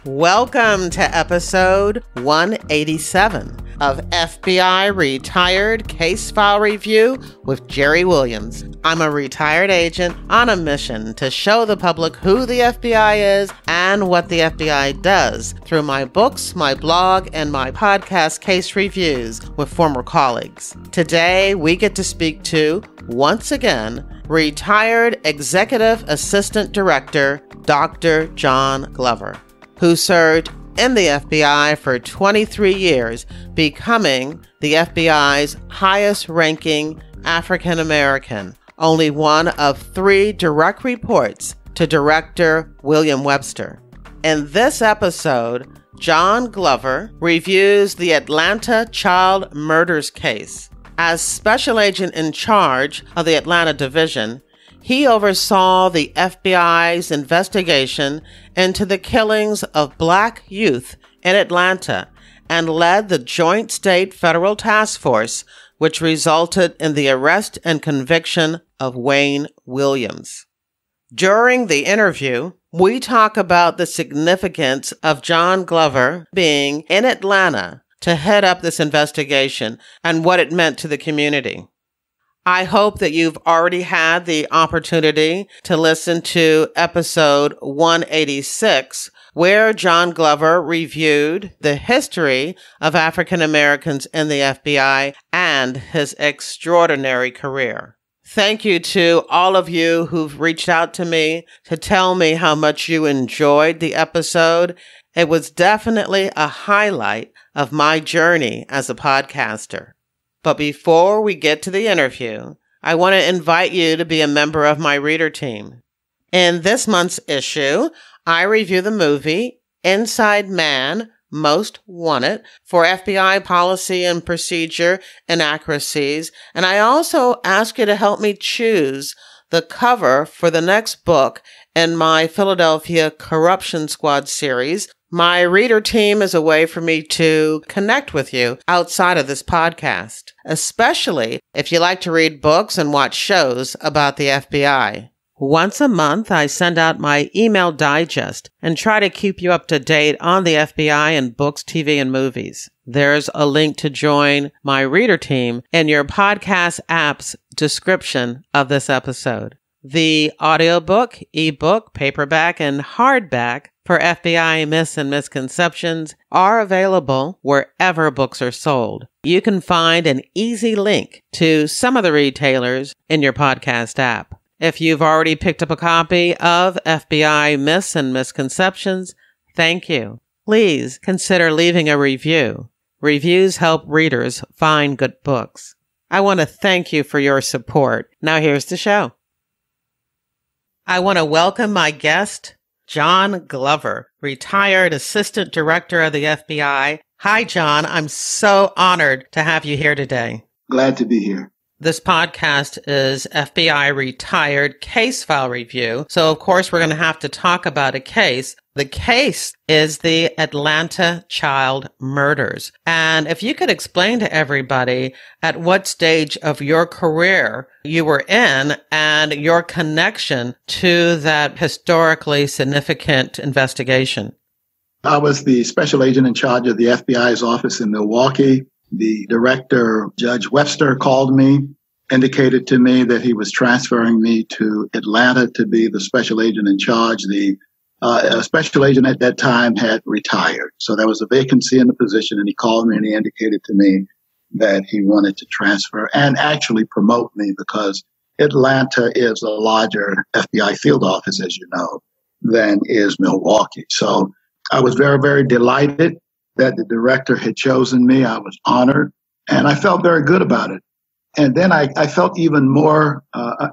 Welcome to episode 187 of FBI Retired Case File Review with Jerry Williams. I'm a retired agent on a mission to show the public who the FBI is and what the FBI does through my books, my blog, and my podcast case reviews with former colleagues. Today, we get to speak to, once again, retired Executive Assistant Director Dr. John Glover, who served in the FBI for 23 years, becoming the FBI's highest-ranking African American, only one of 3 direct reports to Director William Webster. In this episode, John Glover reviews the Atlanta child murders case. As special agent in charge of the Atlanta division, he oversaw the FBI's investigation into the killings of Black youth in Atlanta and led the Joint State Federal Task Force, which resulted in the arrest and conviction of Wayne Williams. During the interview, we talk about the significance of John Glover being in Atlanta to head up this investigation and what it meant to the community. I hope that you've already had the opportunity to listen to episode 186, where John Glover reviewed the history of African Americans in the FBI and his extraordinary career. Thank you to all of you who've reached out to me to tell me how much you enjoyed the episode. It was definitely a highlight of my journey as a podcaster. But before we get to the interview, I want to invite you to be a member of my reader team. In this month's issue, I review the movie Inside Man, Most Wanted for FBI policy and procedure inaccuracies, and I also ask you to help me choose the cover for the next book in my Philadelphia Corruption Squad series. My reader team is a way for me to connect with you outside of this podcast, especially if you like to read books and watch shows about the FBI. Once a month, I send out my email digest and try to keep you up to date on the FBI and books, TV, and movies. There's a link to join my reader team in your podcast app's description of this episode. The audiobook, ebook, paperback, and hardback for FBI Myths and Misconceptions are available wherever books are sold. You can find an easy link to some of the retailers in your podcast app. If you've already picked up a copy of FBI Myths and Misconceptions, thank you. Please consider leaving a review. Reviews help readers find good books. I want to thank you for your support. Now here's the show. I want to welcome my guest, John Glover, retired Assistant Director of the FBI. Hi, John. I'm so honored to have you here today. Glad to be here. This podcast is FBI Retired Case File Review. So, of course, we're going to have to talk about a case. The case is the Atlanta child murders. And if you could explain to everybody at what stage of your career you were in and your connection to that historically significant investigation. I was the special agent in charge of the FBI's office in Milwaukee. The director, Judge Webster, called me, indicated to me that he was transferring me to Atlanta to be the special agent in charge. The special agent at that time had retired. So there was a vacancy in the position, and he called me and he indicated to me that he wanted to transfer and actually promote me because Atlanta is a larger FBI field office, as you know, than is Milwaukee. So I was very, very delighted that the director had chosen me. I was honored, and I felt very good about it. And then I felt even more,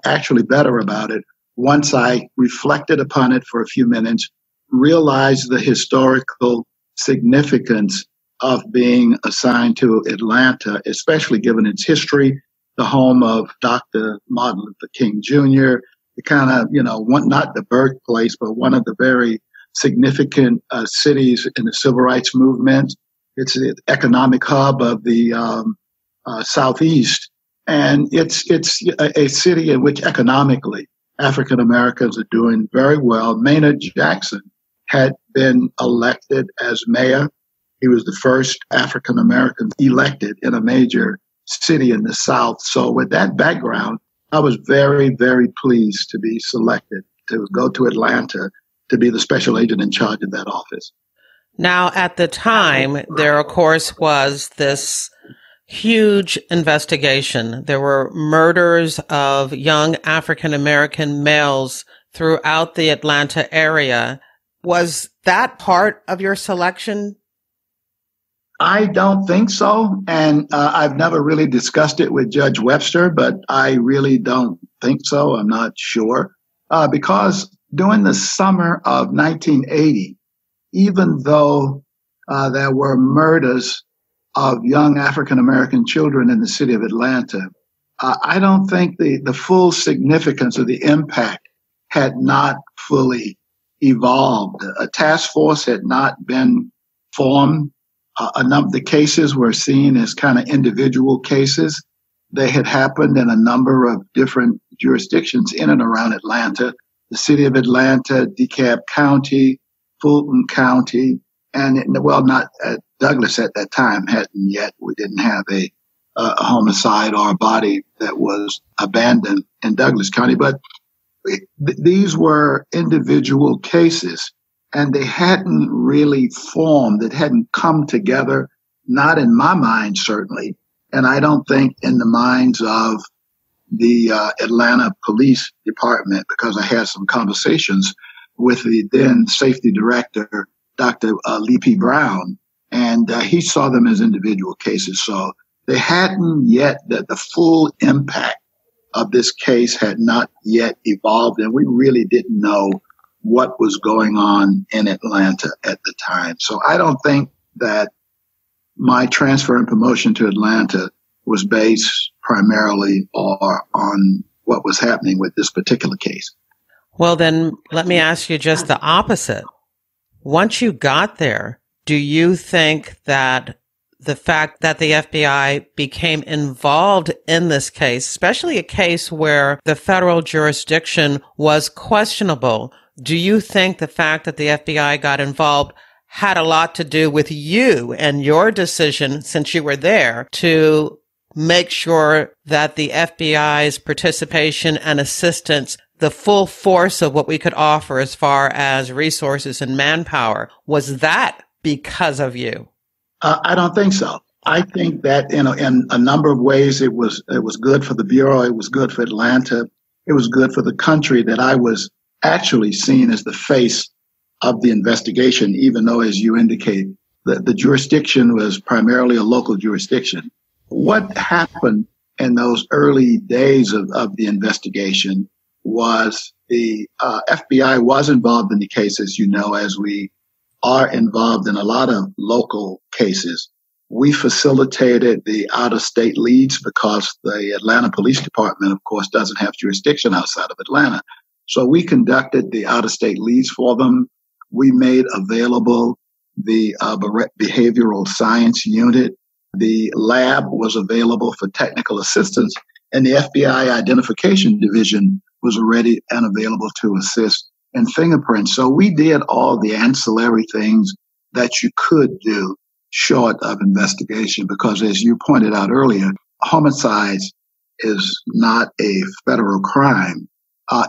actually better about it once I reflected upon it for a few minutes, realized the historical significance of being assigned to Atlanta, especially given its history, the home of Dr. Martin Luther King Jr., the kind of, not the birthplace, but one of the very significant cities in the civil rights movement. It's the economic hub of the Southeast. And it's a city in which economically African Americans are doing very well. Maynard Jackson had been elected as mayor. He was the first African American elected in a major city in the South. So with that background, I was very, very pleased to be selected to go to Atlanta to be the special agent in charge of that office. Now, at the time, there, of course, was this huge investigation. There were murders of young African American males throughout the Atlanta area. Was that part of your selection? I don't think so. And I've never really discussed it with Judge Webster, but I really don't think so. I'm not sure. Because during the summer of 1980, even though there were murders of young African American children in the city of Atlanta, I don't think the full significance of the impact had not fully evolved. A task force had not been formed. A number of the cases were seen as kind of individual cases. They had happened in a number of different jurisdictions in and around Atlanta, the city of Atlanta, DeKalb County, Fulton County, and not Douglas at that time hadn't yet. We didn't have a homicide or a body that was abandoned in Douglas County, but these were individual cases. And they hadn't really formed, it hadn't come together, not in my mind, certainly. And I don't think in the minds of the Atlanta Police Department, because I had some conversations with the then safety director, Dr. Lee P. Brown, and he saw them as individual cases. So they hadn't yet, the full impact of this case had not yet evolved, and we really didn't know what was going on in Atlanta at the time. So I don't think that my transfer and promotion to Atlanta was based primarily or on what was happening with this particular case. Well, then let me ask you just the opposite. Once you got there, do you think that the fact that the FBI became involved in this case, especially a case where the federal jurisdiction was questionable, do you think the fact that the FBI got involved had a lot to do with you and your decision, since you were there, to make sure that the FBI's participation and assistance, the full force of what we could offer as far as resources and manpower, was that because of you? I don't think so. I think that in a number of ways it was good for the Bureau. It was good for Atlanta. It was good for the country that I was actually seen as the face of the investigation, even though, as you indicate, the jurisdiction was primarily a local jurisdiction. What happened in those early days of the investigation was the FBI was involved in the case, as you know, as we are involved in a lot of local cases. We facilitated the out-of-state leads because the Atlanta Police Department, of course, doesn't have jurisdiction outside of Atlanta. So we conducted the out-of-state leads for them. We made available the behavioral science unit. The lab was available for technical assistance, and the FBI identification division was ready and available to assist in fingerprints. So we did all the ancillary things that you could do short of investigation, because as you pointed out earlier, homicides is not a federal crime.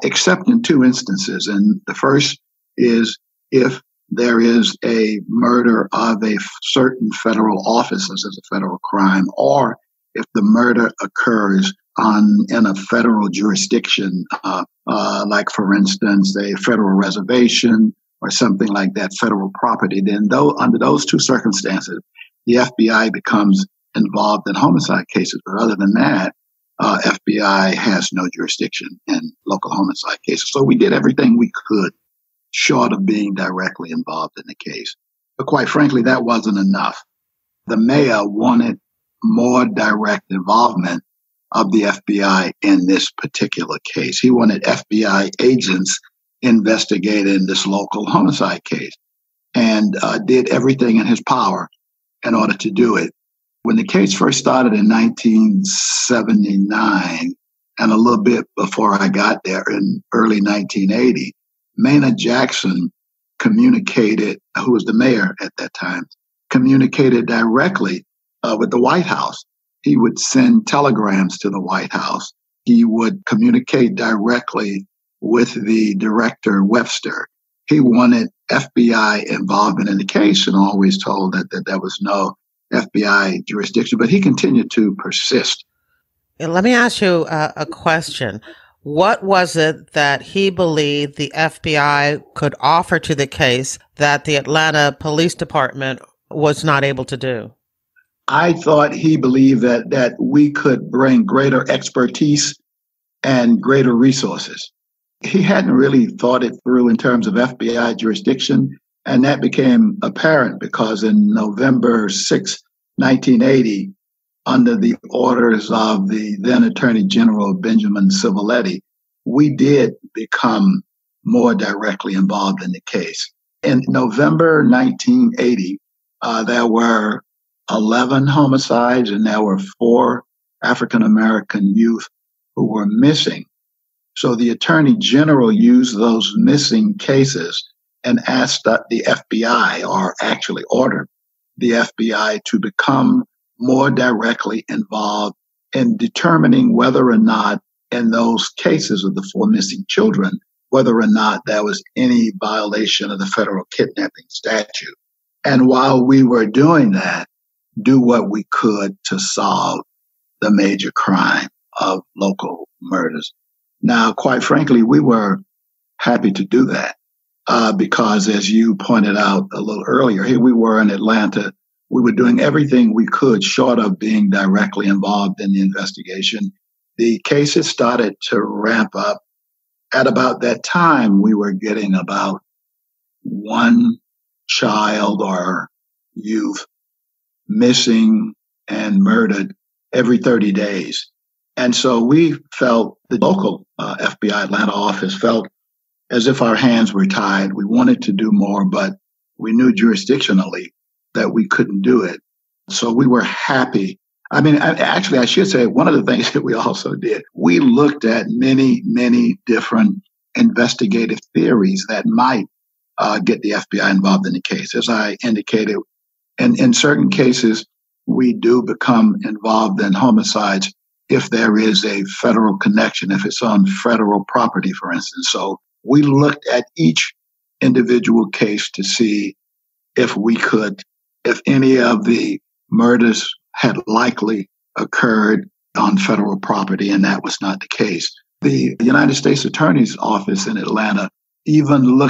Except in two instances. And the first is if there is a murder of a certain federal officer as a federal crime, or if the murder occurs in a federal jurisdiction, like, for instance, a federal reservation or something like that, federal property, then under those two circumstances, the FBI becomes involved in homicide cases. But other than that, FBI has no jurisdiction in local homicide cases. So we did everything we could short of being directly involved in the case. But quite frankly, that wasn't enough. The mayor wanted more direct involvement of the FBI in this particular case. He wanted FBI agents investigating this local homicide case, and did everything in his power in order to do it. When the case first started in 1979, and a little bit before I got there in early 1980, Maynard Jackson communicated, who was the mayor at that time, communicated directly with the White House. He would send telegrams to the White House. He would communicate directly with the director, Webster. He wanted FBI involvement in the case and always told that there was no FBI jurisdiction, but he continued to persist. Let me ask you a question. What was it that he believed the FBI could offer to the case that the Atlanta Police Department was not able to do? I thought he believed that we could bring greater expertise and greater resources. He hadn't really thought it through in terms of FBI jurisdiction, and that became apparent because in November 6, 1980, under the orders of the then Attorney General Benjamin Civiletti, we did become more directly involved in the case. In November 1980, there were 11 homicides and there were 4 African-American youth who were missing. So the Attorney General used those missing cases and asked the FBI, or actually ordered the FBI, to become more directly involved in determining whether or not in those cases of the 4 missing children, whether or not there was any violation of the federal kidnapping statute. And while we were doing that, do what we could to solve the major crime of local murders. Now, quite frankly, we were happy to do that because, as you pointed out a little earlier, here we were in Atlanta. We were doing everything we could short of being directly involved in the investigation. The cases started to ramp up. At about that time, we were getting about 1 child or youth missing and murdered every 30 days. And so we felt, the local FBI Atlanta office felt as if our hands were tied. We wanted to do more, but we knew jurisdictionally that we couldn't do it. So we were happy. I mean, actually, I should say one of the things that we also did, we looked at many, many different investigative theories that might get the FBI involved in the case. As I indicated, in certain cases, we do become involved in homicides if there is a federal connection, if it's on federal property, for instance. So we looked at each individual case to see if we could, if any of the murders had likely occurred on federal property, and that was not the case. The United States Attorney's Office in Atlanta even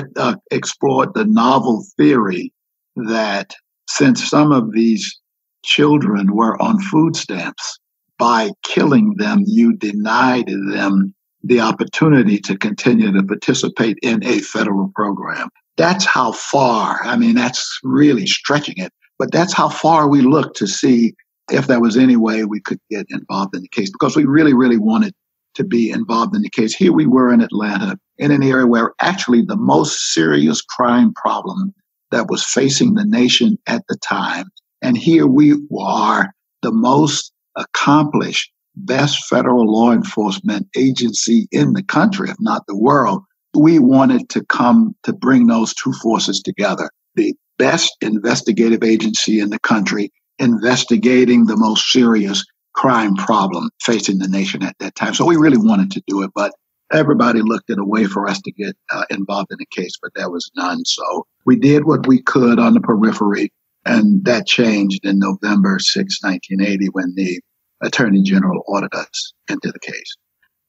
explored the novel theory that since some of these children were on food stamps, by killing them, you denied them the opportunity to continue to participate in a federal program. That's how far, I mean, that's really stretching it, but that's how far we looked to see if there was any way we could get involved in the case, because we really, really wanted to be involved in the case. Here we were in Atlanta, in an area where actually the most serious crime problem that was facing the nation at the time. And here we are, the most accomplished, best federal law enforcement agency in the country, if not the world. We wanted to come to bring those two forces together. The best investigative agency in the country, investigating the most serious crime problem facing the nation at that time. So we really wanted to do it, but everybody looked at a way for us to get involved in the case, but there was none. So we did what we could on the periphery, and that changed in November 6, 1980, when the Attorney General ordered us into the case.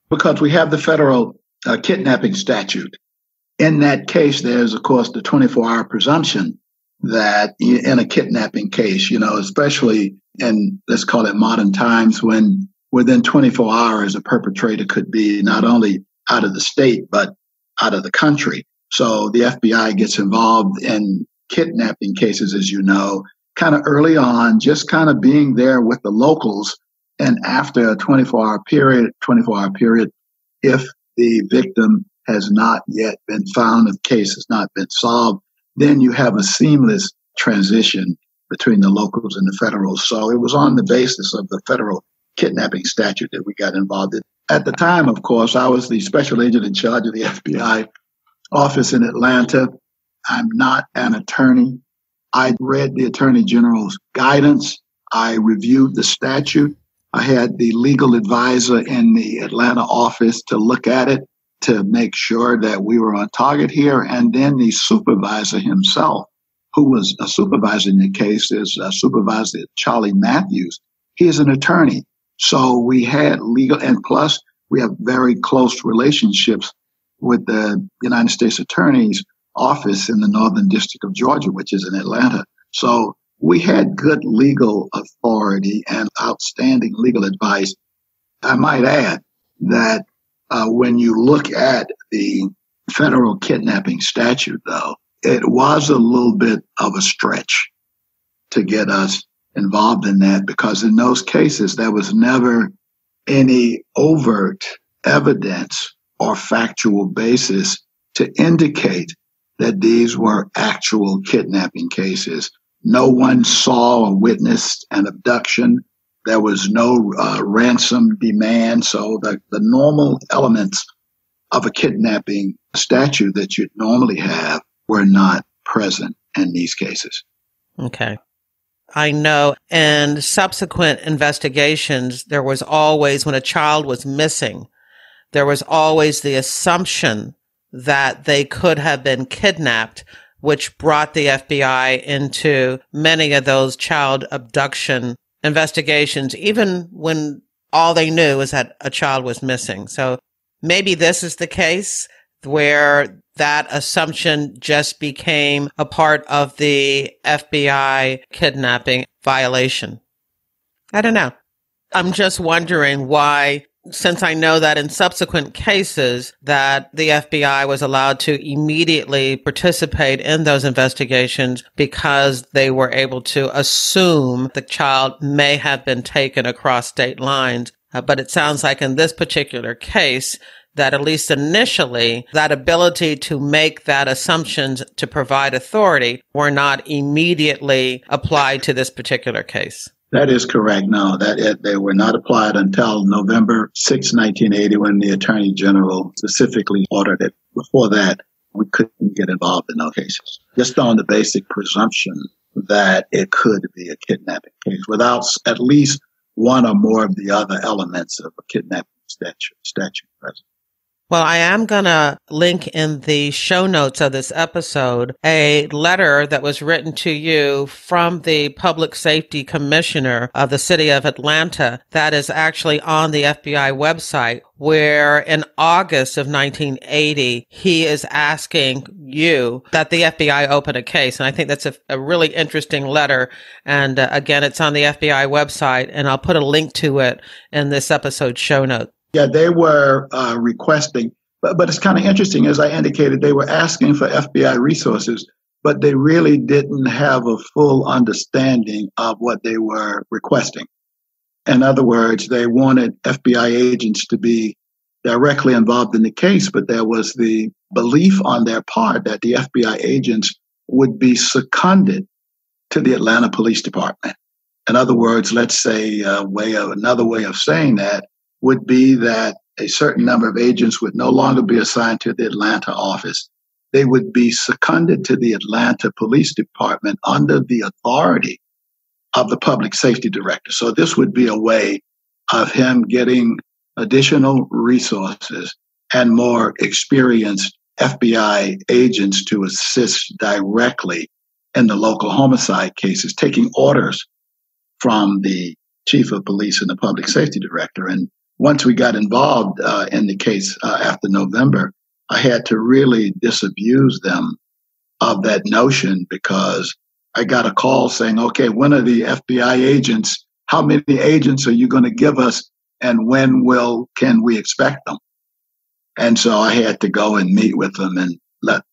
Because we have the federal kidnapping statute. In that case, there's, of course, the 24-hour presumption that in a kidnapping case, especially in, let's call it modern times, when within 24 hours, a perpetrator could be not only out of the state, but out of the country. So the FBI gets involved in kidnapping cases, as you know, kind of early on, just kind of being there with the locals. And after a 24-hour period, if the victim has not yet been found, if the case has not been solved, then you have a seamless transition between the locals and the federals. So it was on the basis of the federal kidnapping statute that we got involved in. At the time, of course, I was the special agent in charge of the FBI office in Atlanta. I'm not an attorney. I read the Attorney General's guidance. I reviewed the statute. I had the legal advisor in the Atlanta office to look at it to make sure that we were on target here. And then the supervisor himself, who was a supervisor in the case, is Supervisor Charlie Matthews. He is an attorney. So we had legal, and plus we have very close relationships with the United States Attorney's office in the Northern District of Georgia, which is in Atlanta. So we had good legal authority and outstanding legal advice. I might add that when you look at the federal kidnapping statute, though, it was a little bit of a stretch to get us involved in that, because in those cases, there was never any overt evidence or factual basis to indicate that these were actual kidnapping cases. No one saw or witnessed an abduction. There was no ransom demand. So the normal elements of a kidnapping statute that you'd normally have were not present in these cases. Okay. I know in subsequent investigations, there was always, when a child was missing, there was always the assumption that they could have been kidnapped, which brought the FBI into many of those child abduction investigations, even when all they knew was that a child was missing. So maybe this is the case where that assumption just became a part of the FBI kidnapping violation. I don't know. I'm just wondering why, since I know that in subsequent cases that the FBI was allowed to immediately participate in those investigations because they were able to assume the child may have been taken across state lines. But it sounds like in this particular case, that at least initially, that ability to make that assumptions to provide authority were not immediately applied to this particular case. That is correct. No, they were not applied until November 6, 1980, when the Attorney General specifically ordered it. Before that, we couldn't get involved in those cases, just on the basic presumption that it could be a kidnapping case without at least one or more of the other elements of a kidnapping statute present. Well, I am going to link in the show notes of this episode a letter that was written to you from the Public Safety Commissioner of the City of Atlanta that is actually on the FBI website, where in August of 1980, he is asking you that the FBI open a case. And I think that's a really interesting letter. And again, it's on the FBI website, and I'll put a link to it in this episode's show notes. Yeah, they were requesting, but it's kind of interesting. As I indicated, they were asking for FBI resources, but they really didn't have a full understanding of what they were requesting. In other words, they wanted FBI agents to be directly involved in the case, but there was the belief on their part that the FBI agents would be seconded to the Atlanta Police Department. In other words, let's say another way of saying that would be that a certain number of agents would no longer be assigned to the Atlanta office. They would be seconded to the Atlanta Police Department under the authority of the Public Safety Director. So this would be a way of him getting additional resources and more experienced FBI agents to assist directly in the local homicide cases, taking orders from the Chief of Police and the Public Safety Director. And once we got involved in the case after November, I had to really disabuse them of that notion, because I got a call saying, okay, when are the FBI agents? How many agents are you going to give us? And when can we expect them? And so I had to go and meet with them and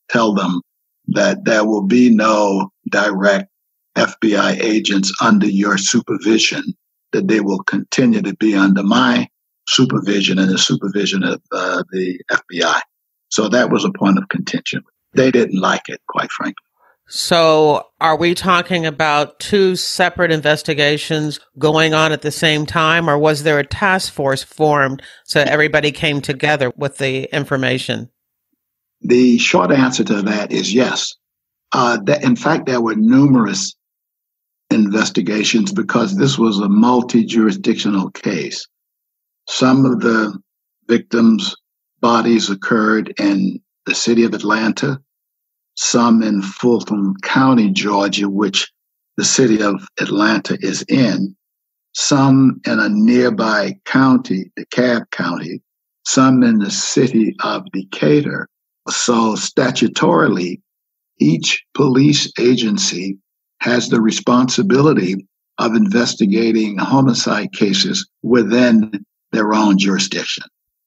tell them that there will be no direct FBI agents under your supervision, that they will continue to be under my supervision and the supervision of the FBI. So that was a point of contention. They didn't like it, quite frankly. So are we talking about two separate investigations going on at the same time, or was there a task force formed so everybody came together with the information? The short answer to that is yes. In fact, there were numerous investigations because this was a multi-jurisdictional case. Some of the victims' bodies occurred in the city of Atlanta, some in Fulton County, Georgia, which the city of Atlanta is in, some in a nearby county, DeKalb County, some in the city of Decatur. So statutorily, each police agency has the responsibility of investigating homicide cases within their own jurisdiction.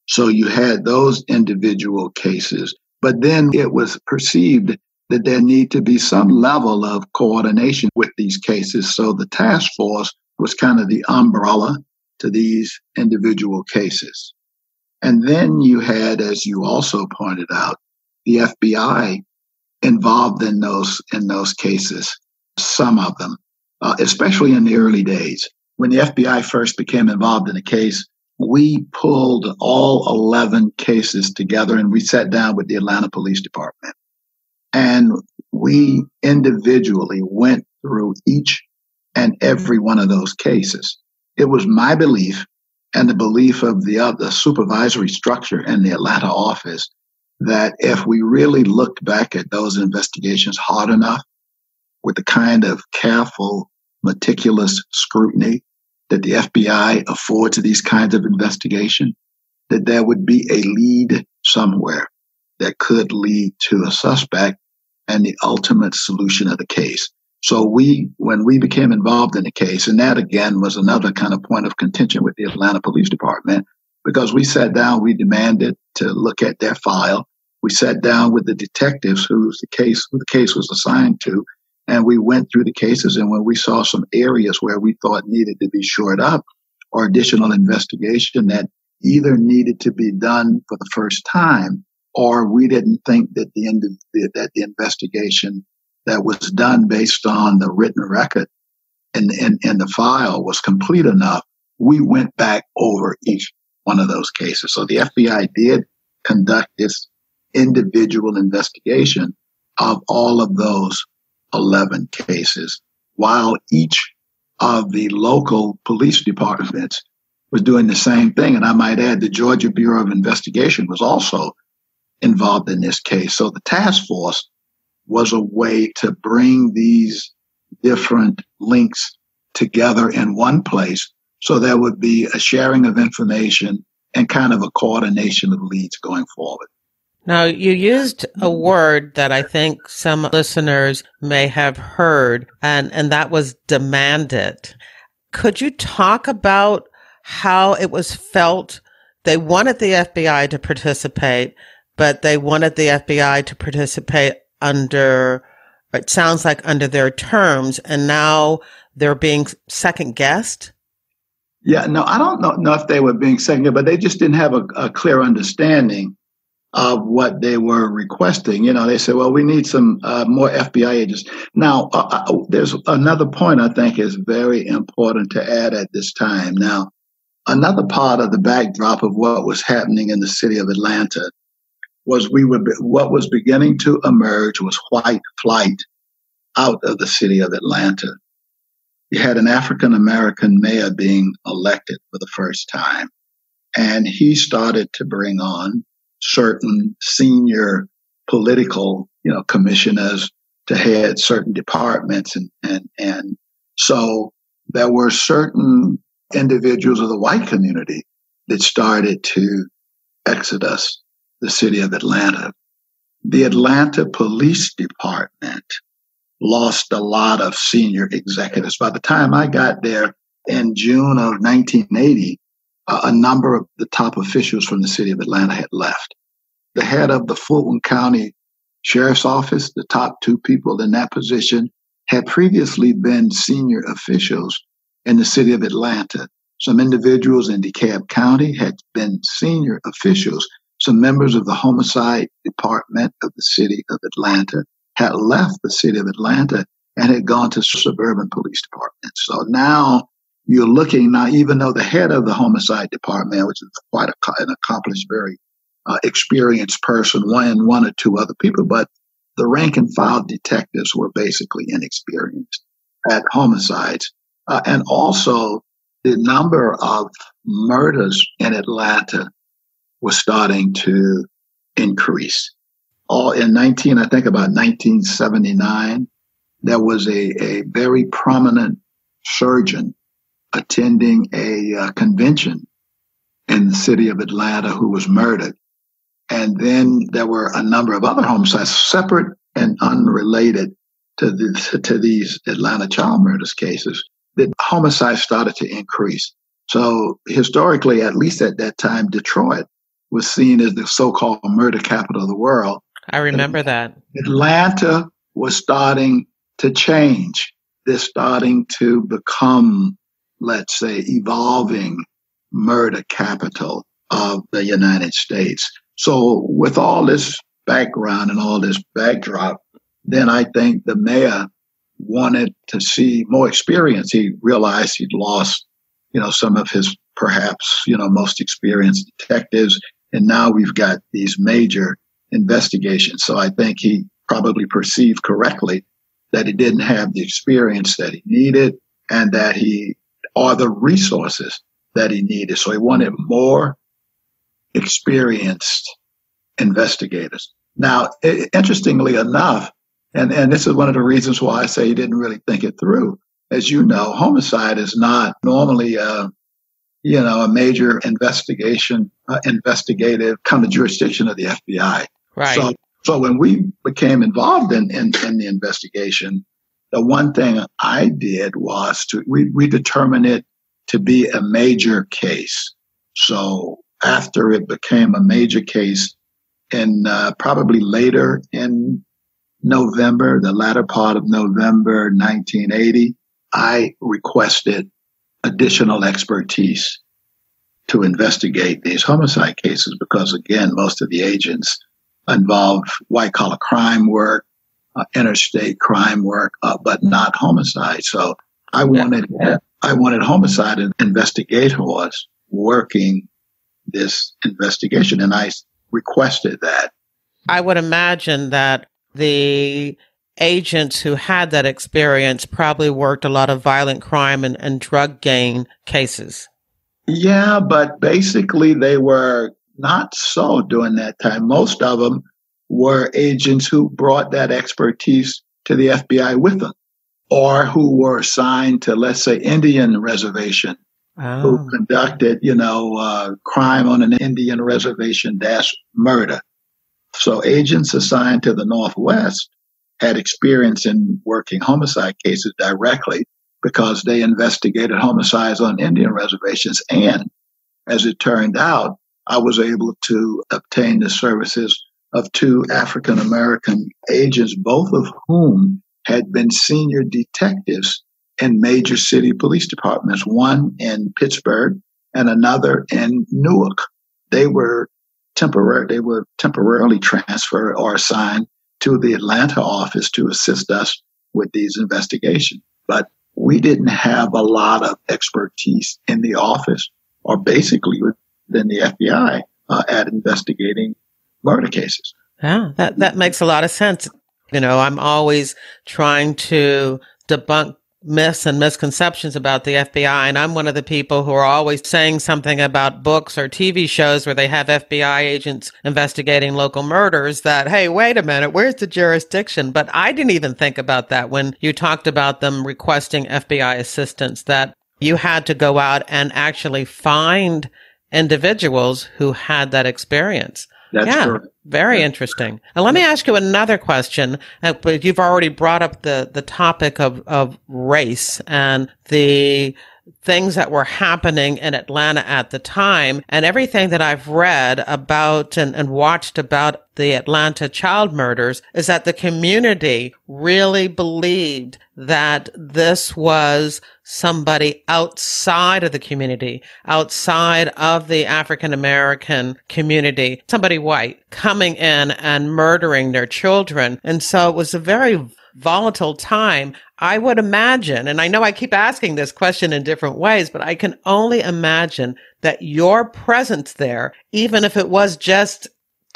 So you had those individual cases, but then it was perceived that there need to be some level of coordination with these cases. So the task force was kind of the umbrella to these individual cases. And then you had, as you also pointed out, the FBI involved in those cases, some of them, especially in the early days. When the FBI first became involved in a case, we pulled all 11 cases together and we sat down with the Atlanta Police Department. And we individually went through each and every one of those cases. It was my belief and the belief of the supervisory structure in the Atlanta office that if we really looked back at those investigations hard enough with the kind of careful, meticulous scrutiny that the FBI affords to these kinds of investigation, that there would be a lead somewhere that could lead to a suspect and the ultimate solution of the case. So when we became involved in the case, and that again was another kind of point of contention with the Atlanta Police Department, because we sat down, we demanded to look at their file. We sat down with the detectives who the case was assigned to, and we went through the cases. And when we saw some areas where we thought needed to be shored up or additional investigation that either needed to be done for the first time, or we didn't think that the investigation that was done based on the written record in the file was complete enough, we went back over each one of those cases. So the FBI did conduct this individual investigation of all of those 11 cases, while each of the local police departments was doing the same thing. And I might add, the Georgia Bureau of Investigation was also involved in this case. So the task force was a way to bring these different links together in one place so there would be a sharing of information and kind of a coordination of leads going forward. Now, you used a word that I think some listeners may have heard, and that was demanded. Could you talk about how it was felt? They wanted the FBI to participate, but they wanted the FBI to participate under, it sounds like under their terms, and now they're being second guessed? Yeah, no, I don't know if they were being second guessed, but they just didn't have a clear understanding of what they were requesting. You know, they said, well, we need some more FBI agents. Now, there's another point I think is very important to add at this time. Now, another part of the backdrop of what was happening in the city of Atlanta was what was beginning to emerge was white flight out of the city of Atlanta. You had an African-American mayor being elected for the first time, and he started to bring on certain senior political, commissioners to head certain departments. And so there were certain individuals of the white community that started to exodus the city of Atlanta. The Atlanta Police Department lost a lot of senior executives. By the time I got there in June of 1980, a number of the top officials from the city of Atlanta had left. The head of the Fulton County Sheriff's Office, the top two people in that position, had previously been senior officials in the city of Atlanta. Some individuals in DeKalb County had been senior officials. Some members of the homicide department of the city of Atlanta had left the city of Atlanta and had gone to suburban police departments. So now you're looking now, even though the head of the homicide department, which is quite an accomplished, very experienced person, one or two other people, but the rank and file detectives were basically inexperienced at homicides. And also the number of murders in Atlanta was starting to increase. All in I think about 1979, there was a very prominent surgeon attending a convention in the city of Atlanta who was murdered. And then there were a number of other homicides, separate and unrelated to these Atlanta child murders cases. The homicides started to increase. So historically, at least at that time, Detroit was seen as the so-called murder capital of the world. I remember that. Atlanta was starting to change. They're starting to become, let's say, evolving murder capital of the United States. So with all this background and all this backdrop, then I think the mayor wanted to see more experience. He realized he'd lost, some of his perhaps, most experienced detectives. And now we've got these major investigations. So I think he probably perceived correctly that he didn't have the experience that he needed and that or the resources that he needed. So he wanted more experienced investigators. Now, interestingly enough, and this is one of the reasons why I say he didn't really think it through. As you know, homicide is not normally a major investigative kind of jurisdiction of the FBI. Right. So when we became involved in the investigation, the one thing I did was we determined it to be a major case. So after it became a major case in probably later in November, the latter part of November 1980, I requested additional expertise to investigate these homicide cases because, again, most of the agents involved white-collar crime work, interstate crime work, but not homicide. So I wanted homicide investigators working this investigation, and I requested that. I would imagine that the agents who had that experience probably worked a lot of violent crime and drug gang cases. Yeah, but basically they were not so during that time. Most of them were agents who brought that expertise to the FBI with them, or who were assigned to, let's say, Indian reservation, who conducted, crime on an Indian reservation - murder. So agents assigned to the Northwest had experience in working homicide cases directly because they investigated homicides on Indian reservations. And as it turned out, I was able to obtain the services of two African-American agents, both of whom had been senior detectives in major city police departments, one in Pittsburgh and another in Newark. They were temporarily transferred or assigned to the Atlanta office to assist us with these investigations. But we didn't have a lot of expertise in the office or basically within the FBI at investigating murder cases. Yeah, that makes a lot of sense. I'm always trying to debunk myths and misconceptions about the FBI. And I'm one of the people who are always saying something about books or TV shows where they have FBI agents investigating local murders that, hey, wait a minute, where's the jurisdiction? But I didn't even think about that when you talked about them requesting FBI assistance, that you had to go out and actually find individuals who had that experience. That's correct. Very interesting. And let me ask you another question. But you've already brought up the topic of race and the things that were happening in Atlanta at the time, and everything that I've read about and watched about the Atlanta child murders is that the community really believed that this was somebody outside of the community, outside of the African American community, somebody white coming in and murdering their children. And so it was a very volatile time. I would imagine, and I know I keep asking this question in different ways, but I can only imagine that your presence there, even if it was just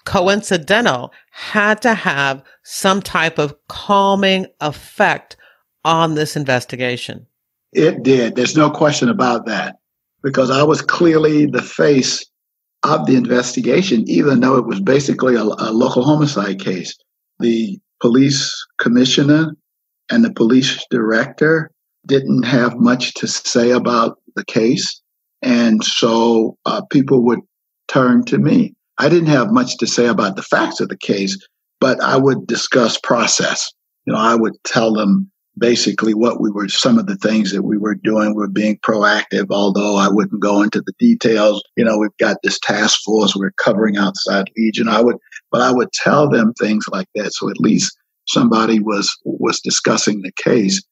coincidental, had to have some type of calming effect on this investigation. It did. There's no question about that, because I was clearly the face of the investigation, even though it was basically a local homicide case. The police commissioner and the police director didn't have much to say about the case. And so people would turn to me. I didn't have much to say about the facts of the case, but I would discuss process. I would tell them basically some of the things that we were doing. We're being proactive, although I wouldn't go into the details. We've got this task force, we're covering outside Legion. I would tell them things like that. So at least somebody was discussing the case,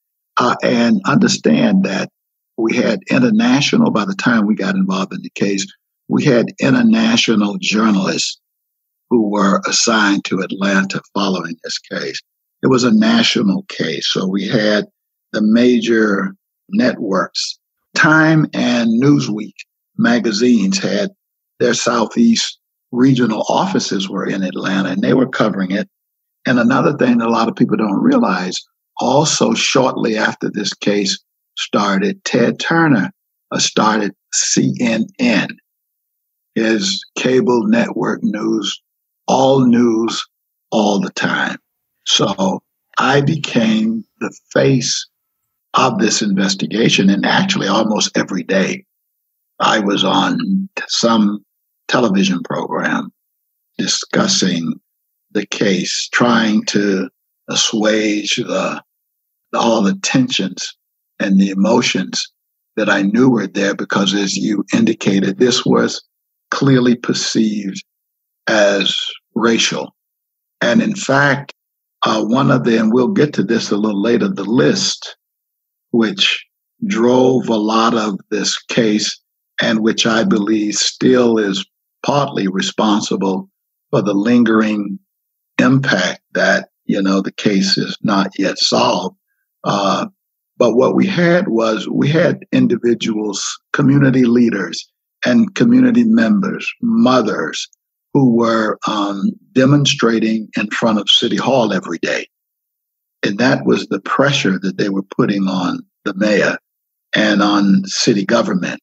and understand that we had international, by the time we got involved in the case, we had international journalists who were assigned to Atlanta following this case. It was a national case. So we had the major networks. Time and Newsweek magazines had their Southeast regional offices were in Atlanta, and they were covering it. And another thing that a lot of people don't realize, also shortly after this case started, Ted Turner started CNN, his cable network news all the time. So I became the face of this investigation, and actually almost every day I was on some television program discussing the case, trying to assuage all the tensions and the emotions that I knew were there, because as you indicated, this was clearly perceived as racial. And in fact, one of them, we'll get to this a little later, the list, which drove a lot of this case and which I believe still is partly responsible for the lingering impact that, the case is not yet solved. But what we had individuals, community leaders and community members, mothers, who were demonstrating in front of City Hall every day. And that was the pressure that they were putting on the mayor and on city government,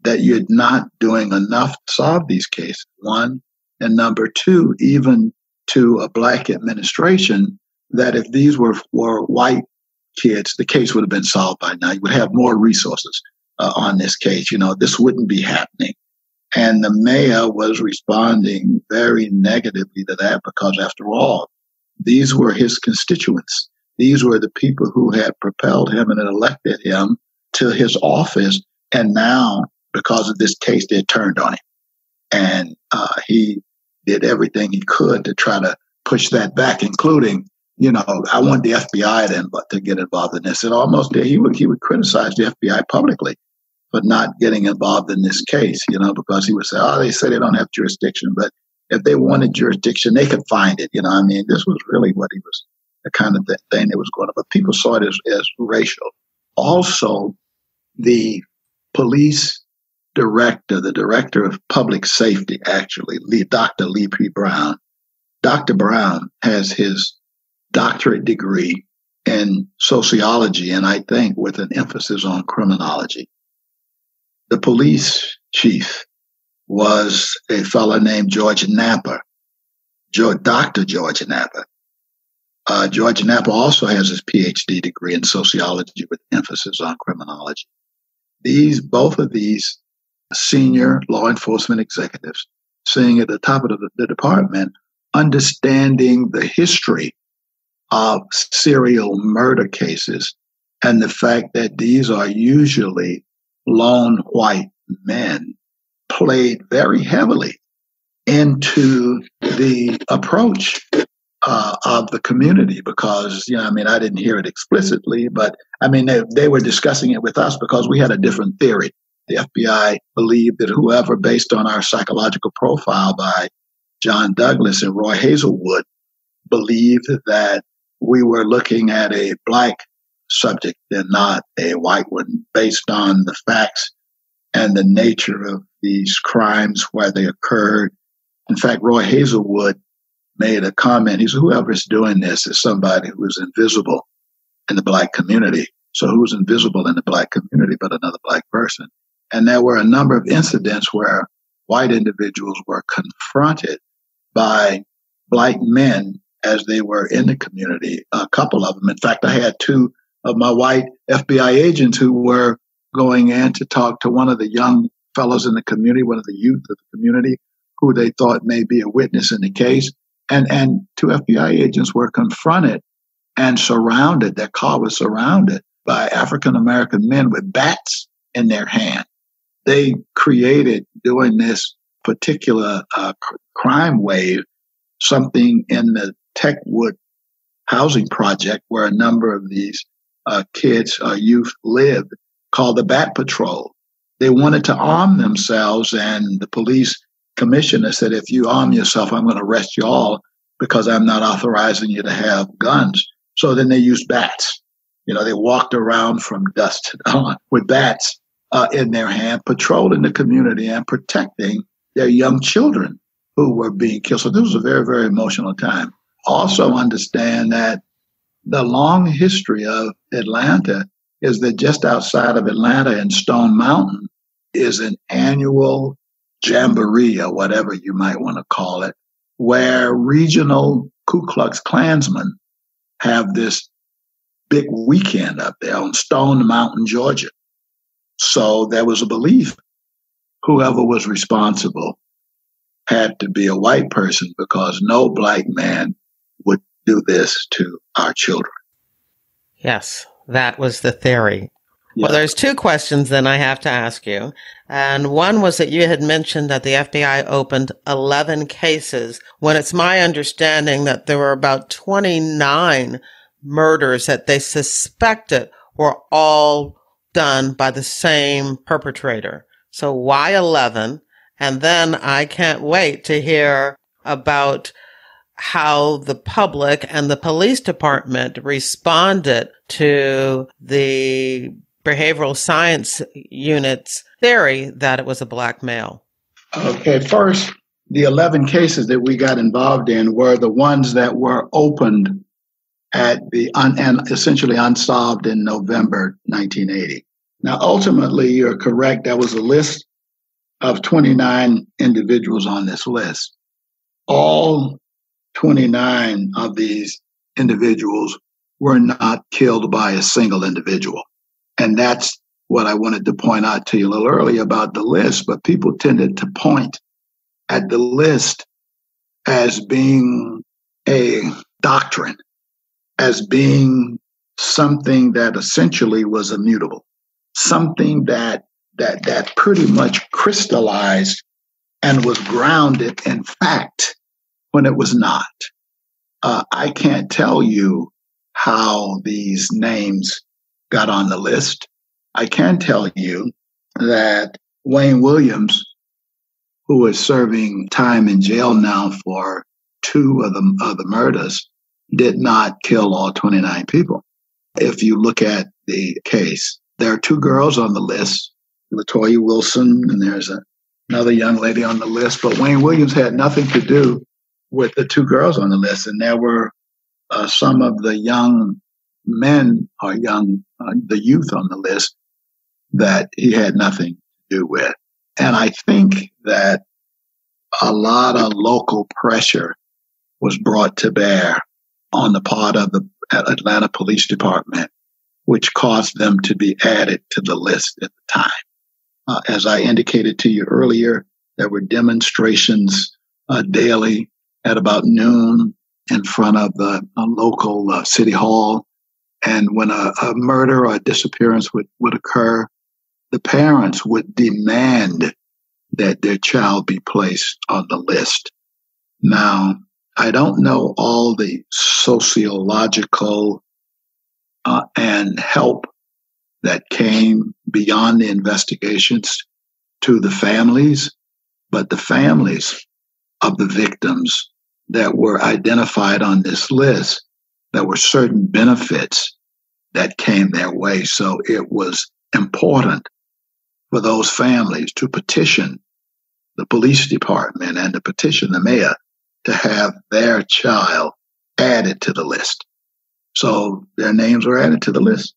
that you're not doing enough to solve these cases, one. And number two, even to a Black administration, that if these were white kids, the case would have been solved by now. You would have more resources on this case. This wouldn't be happening. And the mayor was responding very negatively to that, because after all, these were his constituents. These were the people who had propelled him and elected him to his office. And now, because of this case, they turned on him. And he did everything he could to try to push that back, including, I want the FBI to get involved in this. And almost he would criticize the FBI publicly for not getting involved in this case, because he would say, they say they don't have jurisdiction, but if they wanted jurisdiction, they could find it. This was really what he was, the kind of thing that was going on. But people saw it as racial. Also, the police director, the director of public safety, actually, Dr. Lee P. Brown. Dr. Brown has his doctorate degree in sociology, and I think with an emphasis on criminology. The police chief was a fellow named George Napper, Dr. George Napper. George Napper also has his Ph.D. degree in sociology with emphasis on criminology. Both of these senior law enforcement executives, sitting at the top of the department, understanding the history of serial murder cases and the fact that these are usually lone white men, played very heavily into the approach of the community, because, I didn't hear it explicitly, but they were discussing it with us because we had a different theory. The FBI believed that whoever, based on our psychological profile by John Douglas and Roy Hazelwood, believed that we were looking at a Black subject and not a white one, based on the facts and the nature of these crimes, where they occurred, In fact, Roy Hazelwood made a comment. He said, whoever's doing this is somebody who's invisible in the Black community. So who's invisible in the Black community but another Black person? And there were a number of incidents where white individuals were confronted by Black men as they were in the community, a couple of them. In fact, I had two of my white FBI agents who were going in to talk to one of the young fellows in the community, one of the youth of the community, who they thought may be a witness in the case. And two FBI agents were confronted and surrounded. Their car was surrounded by African-American men with bats in their hand. They created, during this particular crime wave, something in the Techwood housing project where a number of these kids, youth lived, called the Bat Patrol. They wanted to arm themselves, and the police commissioner said, if you arm yourself, I'm going to arrest you all because I'm not authorizing you to have guns. So then they used bats. They walked around from dusk to dawn with bats in their hand, patrolling the community and protecting their young children who were being killed. So this was a very, very emotional time. Also understand that the long history of Atlanta is that just outside of Atlanta in Stone Mountain is an annual jamboree, or whatever you might want to call it, where regional Ku Klux Klansmen have this big weekend up there on Stone Mountain, Georgia. So there was a belief whoever was responsible had to be a white person because no Black man would do this to our children. Yes, that was the theory. Yeah. Well, there's two questions then I have to ask you. And one was that you had mentioned that the FBI opened 11 cases when it's my understanding that there were about 29 murders that they suspected were all done by the same perpetrator. So why 11? And then I can't wait to hear about how the public and the police department responded to the behavioral science unit's theory that it was a Black male. Okay, first, the 11 cases that we got involved in were the ones that were opened at and essentially unsolved in November 1980. Now, ultimately, you're correct. There was a list of 29 individuals on this list. All 29 of these individuals were not killed by a single individual. And that's what I wanted to point out to you a little earlier about the list. But people tended to point at the list as being a doctrine, as being something that essentially was immutable, something that pretty much crystallized and was grounded in fact when it was not. I can't tell you how these names got on the list. I can tell you that Wayne Williams, who is serving time in jail now for 2 of the murders, did not kill all 29 people. If you look at the case, there are 2 girls on the list, LaToya Wilson, and there's another young lady on the list, but Wayne Williams had nothing to do with the 2 girls on the list. And there were some of the young men or the youth on the list that he had nothing to do with. And I think that a lot of local pressure was brought to bear on the part of the Atlanta Police Department, which caused them to be added to the list at the time. As I indicated to you earlier, there were demonstrations daily at about noon in front of the local city hall. And when a murder or a disappearance would occur, the parents would demand that their child be placed on the list. Now, I don't know all the sociological and help that came beyond the investigations to the families, but the families of the victims that were identified on this list, there were certain benefits that came their way. So it was important for those families to petition the police department and to petition the mayor to have their child added to the list. So their names were added to the list.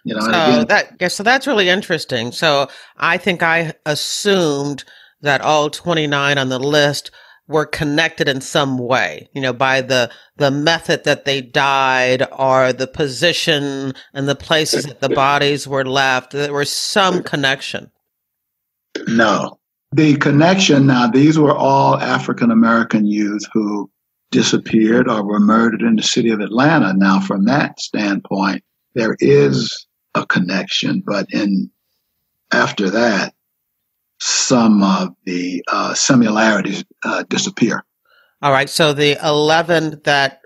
And again, So that's really interesting. So I think I assumed that all 29 on the list were connected in some way, by the method that they died or the position and the places that the bodies were left. There was some connection. No. The connection, now these were all African American youth who disappeared or were murdered in the city of Atlanta. Now, from that standpoint, there is a connection, but after that, some of the similarities disappear. All right. So the 11 that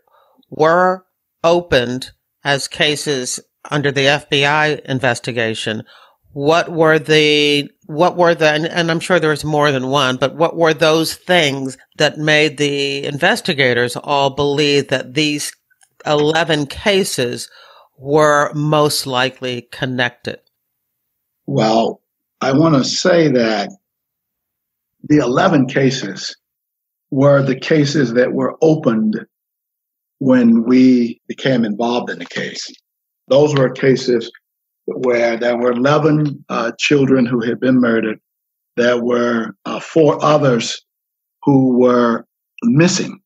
were opened as cases under the FBI investigation, what were the, and I'm sure there was more than one, but what were those things that made the investigators all believe that these 11 cases were most likely connected? Well, I want to say that the 11 cases were the cases that were opened when we became involved in the case. Those were cases where there were 11 children who had been murdered. There were 4 others who were missing.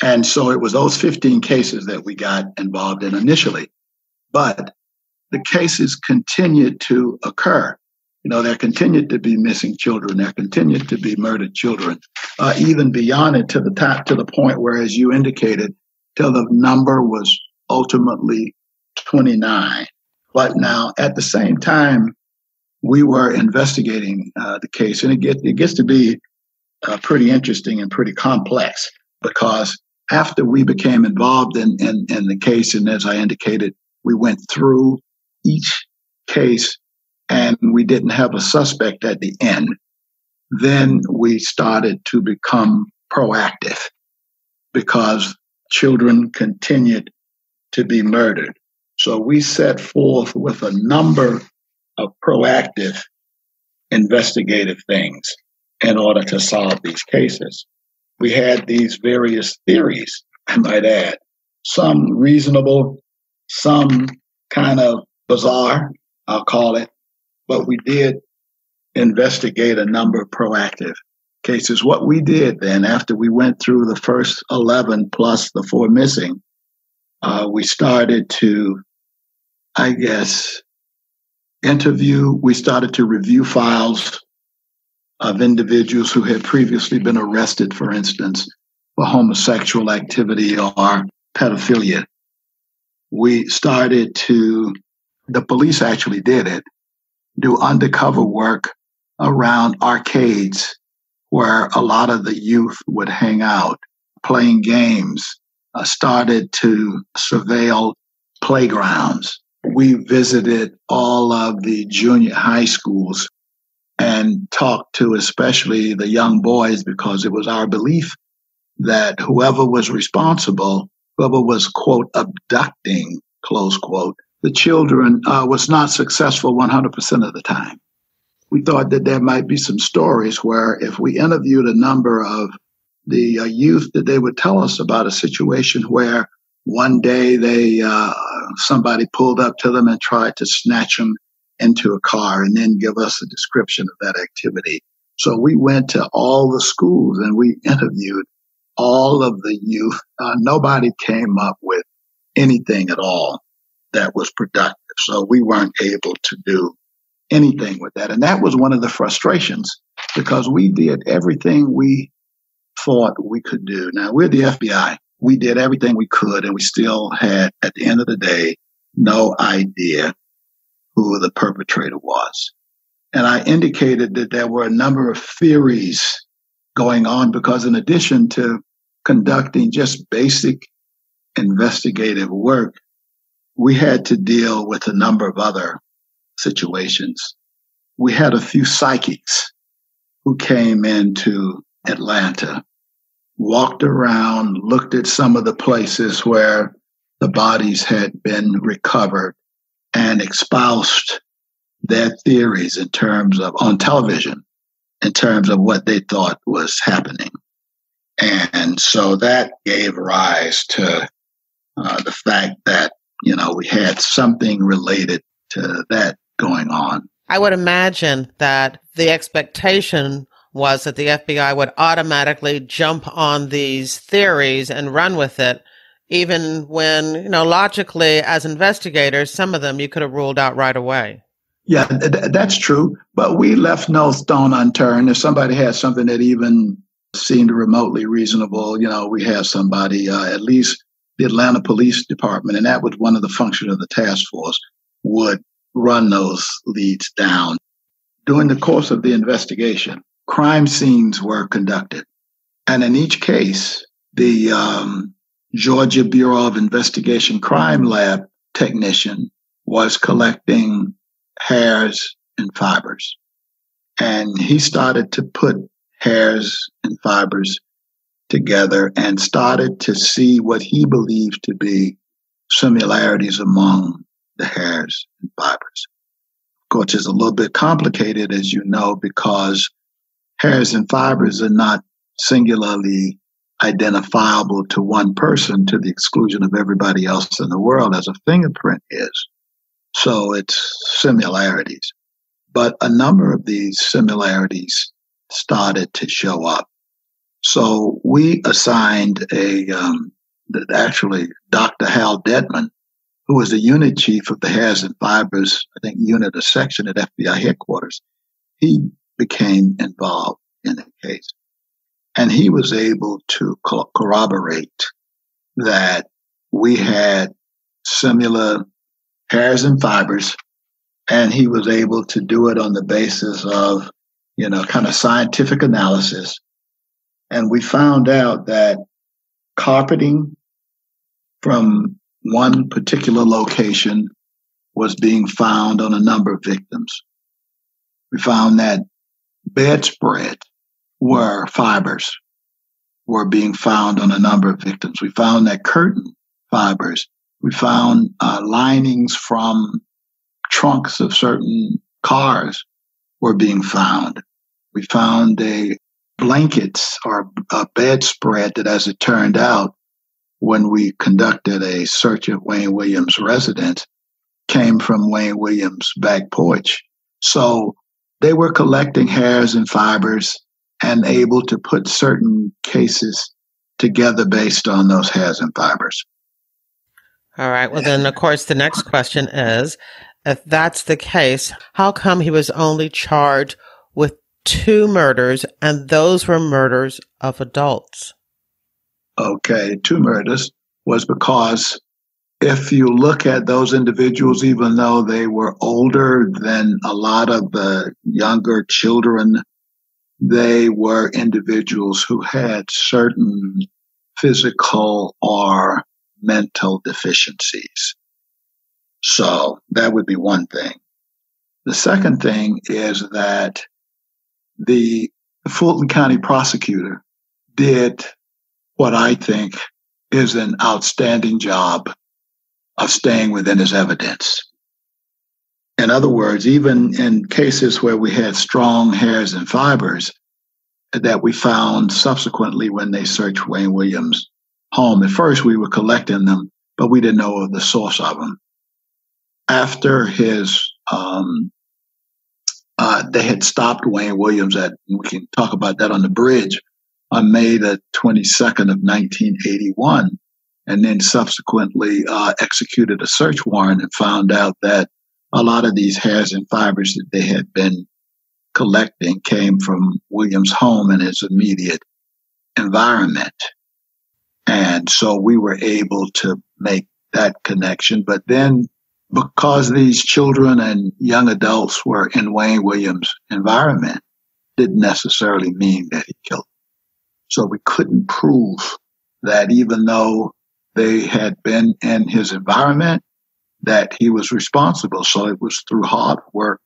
And so it was those 15 cases that we got involved in initially. But the cases continued to occur. There continued to be missing children. There continued to be murdered children, even beyond it to the point where, as you indicated, till the number was ultimately 29. But now, at the same time, we were investigating the case, and it gets to be pretty interesting and pretty complex, because after we became involved in the case, and as I indicated, we went through each case and we didn't have a suspect at the end, then we started to become proactive because children continued to be murdered. So we set forth with a number of proactive investigative things in order to solve these cases. We had these various theories, I might add, some reasonable, some kind of bizarre, I'll call it, but we did investigate a number of proactive cases. What we did then, after we went through the first 11 plus the 4 missing, we started to, we started to review files of individuals who had previously been arrested, for instance, for homosexual activity or pedophilia. We started to, the police actually did it, do undercover work around arcades where a lot of the youth would hang out, playing games, started to surveil playgrounds. We visited all of the junior high schools and talked to especially the young boys, because it was our belief that whoever was responsible, whoever was, quote, abducting, close quote, the children was not successful 100% of the time. We thought that there might be some stories where if we interviewed a number of the youth, that they would tell us about a situation where one day somebody pulled up to them and tried to snatch them into a car and then give us a description of that activity. So we went to all the schools and we interviewed all of the youth. Nobody came up with anything at all that was productive. So we weren't able to do anything with that. And that was one of the frustrations, because we did everything we thought we could do. Now, we're the FBI. We did everything we could, and we still had, at the end of the day, no idea who the perpetrator was. And I indicated that there were a number of theories going on, because in addition to conducting just basic investigative work, we had to deal with a number of other situations. We had a few psychics who came into Atlanta, walked around, looked at some of the places where the bodies had been recovered, and espoused their theories in terms of, on television, in terms of what they thought was happening. And so that gave rise to the fact that, we had something related to that going on. I would imagine that the expectation was that the FBI would automatically jump on these theories and run with it, even when, logically, as investigators, some of them you could have ruled out right away. Yeah, that's true. But we left no stone unturned. If somebody had something that even seemed remotely reasonable, we have somebody, at least the Atlanta Police Department, and that was one of the functions of the task force, would run those leads down. During the course of the investigation, crime scenes were conducted. And in each case, the Georgia Bureau of Investigation Crime Lab technician was collecting hairs and fibers. And he started to put hairs and fibers together and started to see what he believed to be similarities among the hairs and fibers. Of course, it's a little bit complicated, as you know, because hairs and fibers are not singularly identifiable to one person to the exclusion of everybody else in the world as a fingerprint is. So it's similarities. But a number of these similarities started to show up. So we assigned actually Dr. Hal Dedman, who was the unit chief of the hairs and fibers, I think, unit or section at FBI headquarters. He became involved in the case. And he was able to corroborate that we had similar hairs and fibers, and he was able to do it on the basis of, kind of scientific analysis. And we found out that carpeting from one particular location was being found on a number of victims. We found that bedspread where fibers were being found on a number of victims. We found that curtain fibers. We found linings from trunks of certain cars were being found. We found blankets or a bedspread that, as it turned out, when we conducted a search of Wayne Williams' residence, came from Wayne Williams' back porch. So they were collecting hairs and fibers and able to put certain cases together based on those hairs and fibers. All right. Well, then, of course, the next question is, if that's the case, how come he was only charged with 2 murders, and those were murders of adults? Okay, 2 murders was because if you look at those individuals, even though they were older than a lot of the younger children, they were individuals who had certain physical or mental deficiencies. So that would be one thing. The second thing is that the Fulton County prosecutor did what I think is an outstanding job of staying within his evidence. In other words, even in cases where we had strong hairs and fibers that we found subsequently when they searched Wayne Williams' home, at first we were collecting them, but we didn't know the source of them. After they had stopped Wayne Williams we can talk about that on the bridge, on May the 22nd of 1981, and then subsequently executed a search warrant and found out that a lot of these hairs and fibers that they had been collecting came from Williams' home and his immediate environment. And so we were able to make that connection. But then because these children and young adults were in Wayne Williams' environment, didn't necessarily mean that he killed them. So we couldn't prove that even though they had been in his environment, that he was responsible. So it was through hard work,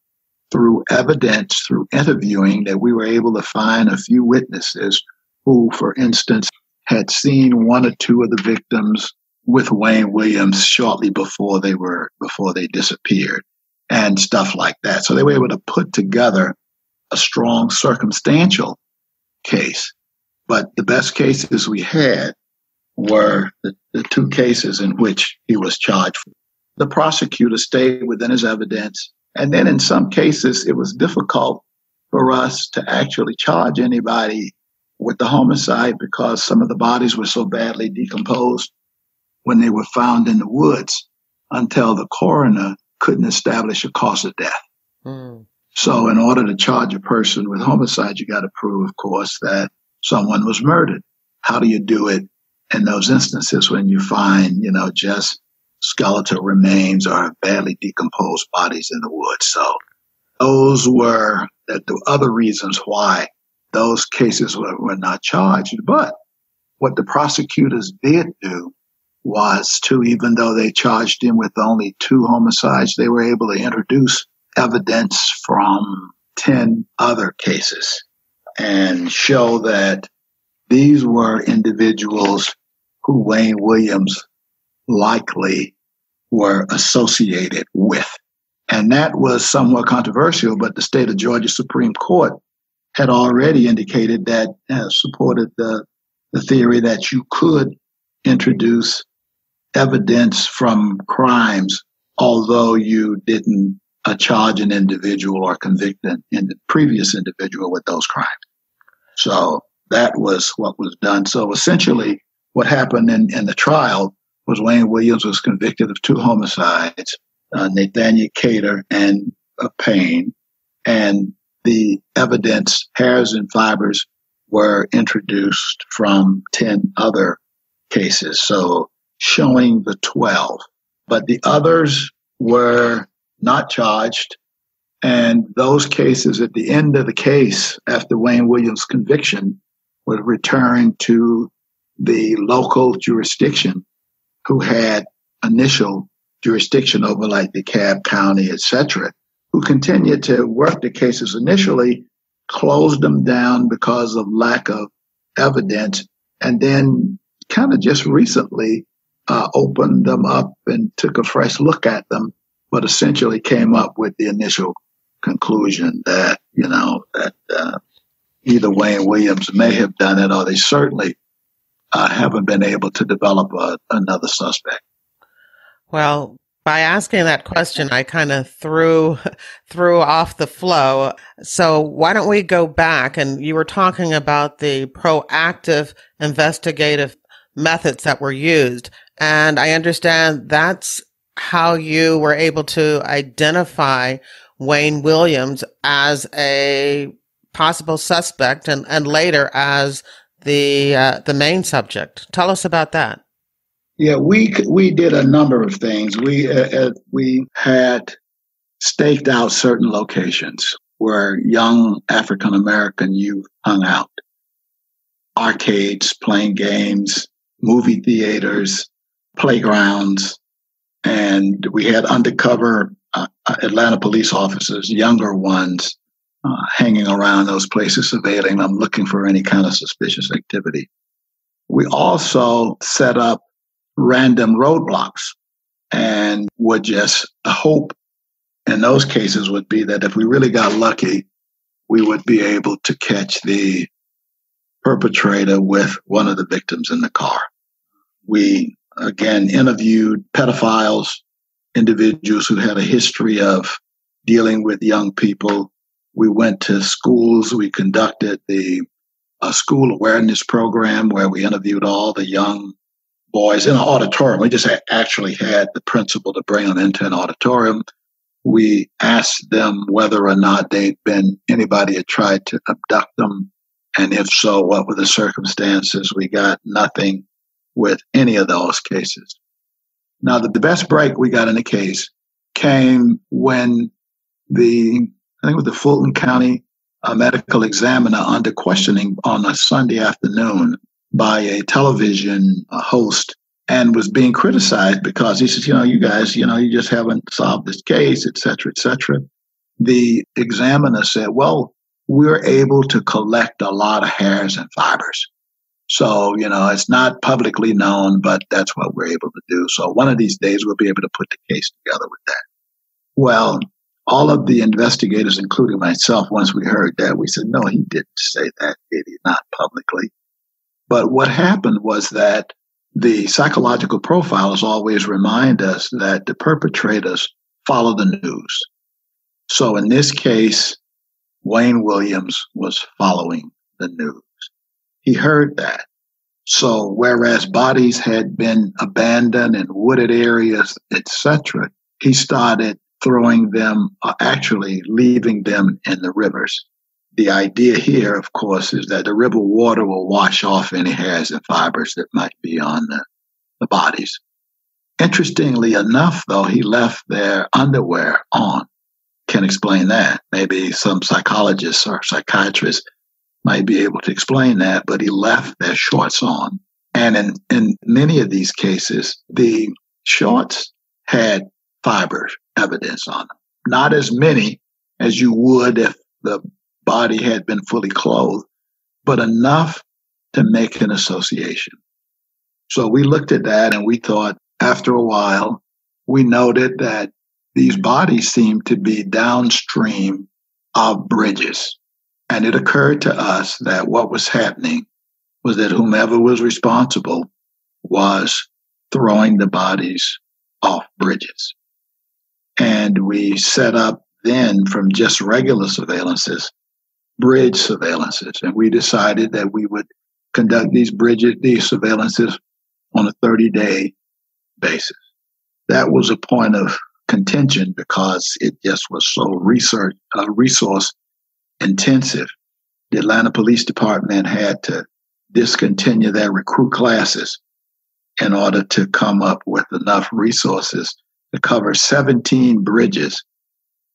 through evidence, through interviewing, that we were able to find a few witnesses who, for instance, had seen 1 or 2 of the victims with Wayne Williams shortly before they disappeared and stuff like that. So they were able to put together a strong circumstantial case. But the best cases we had were the two cases in which he was charged. The prosecutor stayed within his evidence. And then in some cases, it was difficult for us to actually charge anybody with the homicide because some of the bodies were so badly decomposed when they were found in the woods until the coroner couldn't establish a cause of death. Mm. So in order to charge a person with homicide, you got to prove, of course, that someone was murdered. How do you do it in those instances when you find, just skeletal remains or badly decomposed bodies in the woods? So those were the other reasons why those cases were not charged. But what the prosecutors did do was to, even though they charged him with only 2 homicides, they were able to introduce evidence from 10 other cases and show that these were individuals who Wayne Williams likely were associated with. And that was somewhat controversial, but the state of Georgia Supreme Court had already indicated that, supported the theory that you could introduce evidence from crimes, although you didn't charge an individual or convict the previous individual with those crimes. So that was what was done. So essentially what happened in the trial was Wayne Williams was convicted of 2 homicides, Nathaniel Cater and Payne, and the evidence, hairs and fibers, were introduced from 10 other cases, so showing the 12. But the others were not charged, and those cases at the end of the case, after Wayne Williams' conviction, were returned to the local jurisdiction who had initial jurisdiction over like DeKalb County, etc., who continued to work the cases initially, closed them down because of lack of evidence, and then kind of just recently opened them up and took a fresh look at them, but essentially came up with the initial conclusion that, either Wayne Williams may have done it or they certainly haven't been able to develop another suspect. Well, by asking that question, I kind of threw off the flow. So why don't we go back? And you were talking about the proactive investigative methods that were used. And I understand that's how you were able to identify Wayne Williams as a possible suspect and later as the main subject. Tell us about that. Yeah, we did a number of things. We had staked out certain locations where young African American youth hung out. Arcades, playing games, movie theaters, playgrounds, and we had undercover Atlanta police officers, younger ones, hanging around those places, surveilling them, looking for any kind of suspicious activity. We also set up random roadblocks, and would just hope in those cases would be that if we really got lucky, we would be able to catch the perpetrator with one of the victims in the car. We, again, interviewed pedophiles, individuals who had a history of dealing with young people. We went to schools. We conducted the school awareness program where we interviewed all the young boys in an auditorium. We just actually had the principal to bring them into an auditorium. We asked them whether or not anybody had tried to abduct them. And if so, what were the circumstances? We got nothing with any of those cases. Now, the best break we got in the case came when the Fulton County medical examiner, under questioning on a Sunday afternoon by a television host, and was being criticized because he says, you guys, you just haven't solved this case, et cetera, et cetera. The examiner said, well, we're able to collect a lot of hairs and fibers. So, it's not publicly known, but that's what we're able to do. So one of these days we'll be able to put the case together with that. Well, All of the investigators, including myself, once we heard that, we said, no, he didn't say that, did he? Not publicly. But what happened was that the psychological profilers always remind us that the perpetrators follow the news. So in this case, Wayne Williams was following the news. He heard that. So whereas bodies had been abandoned in wooded areas, etc., he started throwing them, actually leaving them in the rivers. The idea here, of course, is that the river water will wash off any hairs and fibers that might be on the bodies. Interestingly enough, though, he left their underwear on. Can explain that. Maybe some psychologists or psychiatrists might be able to explain that, but he left their shorts on. And in many of these cases, the shorts had fiber evidence on them. Not as many as you would if the body had been fully clothed, but enough to make an association. So we looked at that and we thought, after a while, we noted that these bodies seemed to be downstream of bridges. And it occurred to us that what was happening was that whomever was responsible was throwing the bodies off bridges. And we set up then from just regular surveillances, bridge surveillances. And we decided that we would conduct these surveillances on a 30-day basis. That was a point of contention because it just was so resource intensive. The Atlanta Police Department had to discontinue their recruit classes in order to come up with enough resources to cover 17 bridges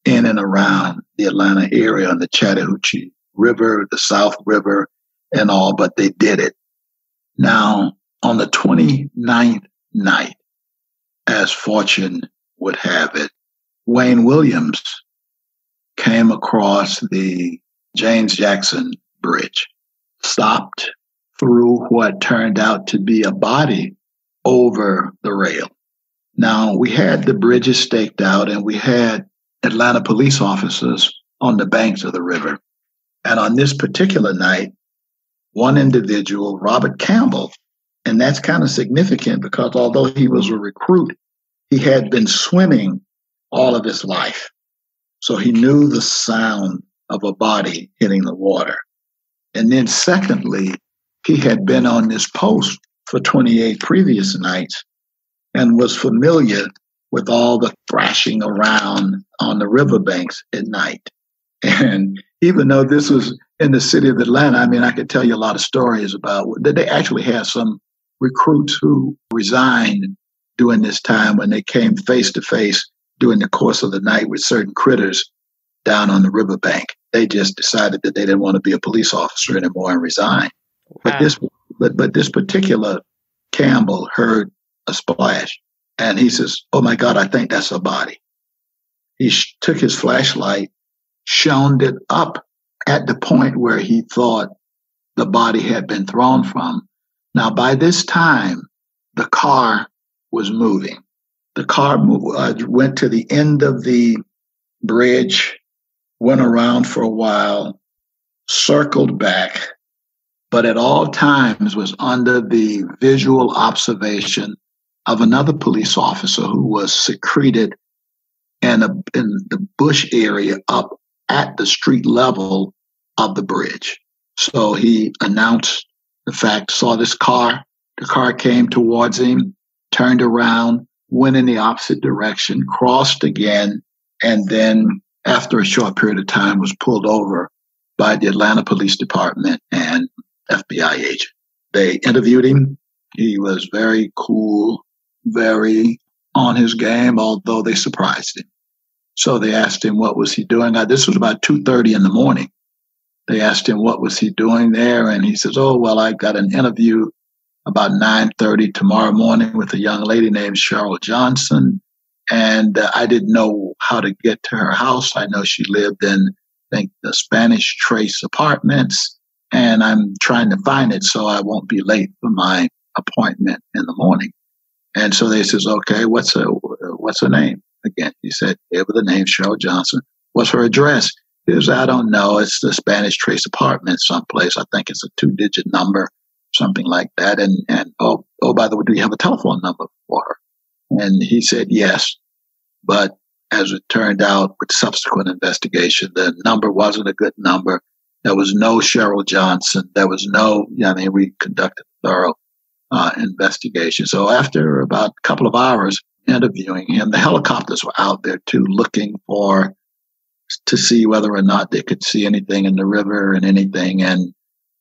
in and around the Atlanta area on the Chattahoochee River, the South River, and all, but they did it. Now, on the 29th night, as fortune would have it, Wayne Williams came across the James Jackson Bridge, stopped, threw what turned out to be a body over the rail. Now, we had the bridges staked out and we had Atlanta police officers on the banks of the river. And on this particular night, one individual, Robert Campbell, and that's kind of significant because although he was a recruit, he had been swimming all of his life. So he knew the sound of a body hitting the water. And then secondly, he had been on this post for 28 previous nights and was familiar with all the thrashing around on the riverbanks at night. And even though this was in the city of Atlanta, I mean, I could tell you a lot of stories about that. They actually had some recruits who resigned during this time when they came face to face during the course of the night with certain critters down on the riverbank. They just decided that they didn't want to be a police officer anymore and resigned. Wow. But this particular Campbell heard a splash and he says, "Oh my God, I think that's a body." He took his flashlight, shone it up at the point where he thought the body had been thrown from. Now, by this time, the car was moving. The car went to the end of the bridge, went around for a while, circled back, but at all times was under the visual observation of another police officer who was secreted in the bush area up at the street level of the bridge. So he announced the fact, saw this car. The car came towards him, turned around, went in the opposite direction, crossed again, and then after a short period of time was pulled over by the Atlanta Police Department and FBI agent. They interviewed him. He was very cool, very on his game, although they surprised him. So they asked him, what was he doing? This was about 2:30 in the morning. They asked him, what was he doing there? And he says, "Oh, well, I got an interview about 9:30 tomorrow morning with a young lady named Cheryl Johnson. And I didn't know how to get to her house. I know she lived in, I think, the Spanish Trace Apartments. And I'm trying to find it so I won't be late for my appointment in the morning." And so they says, "Okay, what's her name?" Again, he said, gave her the name Cheryl Johnson. What's her address? He says, I don't know. It's the Spanish Trace apartment someplace. I think it's a 2-digit number, something like that. And oh, by the way, do you have a telephone number for her? And he said, yes. But as it turned out with subsequent investigation, the number wasn't a good number. There was no Cheryl Johnson. There was no, we conducted a thorough investigation. So after about a couple of hours interviewing him, the helicopters were out there too, looking to see whether or not they could see anything in the river and anything. And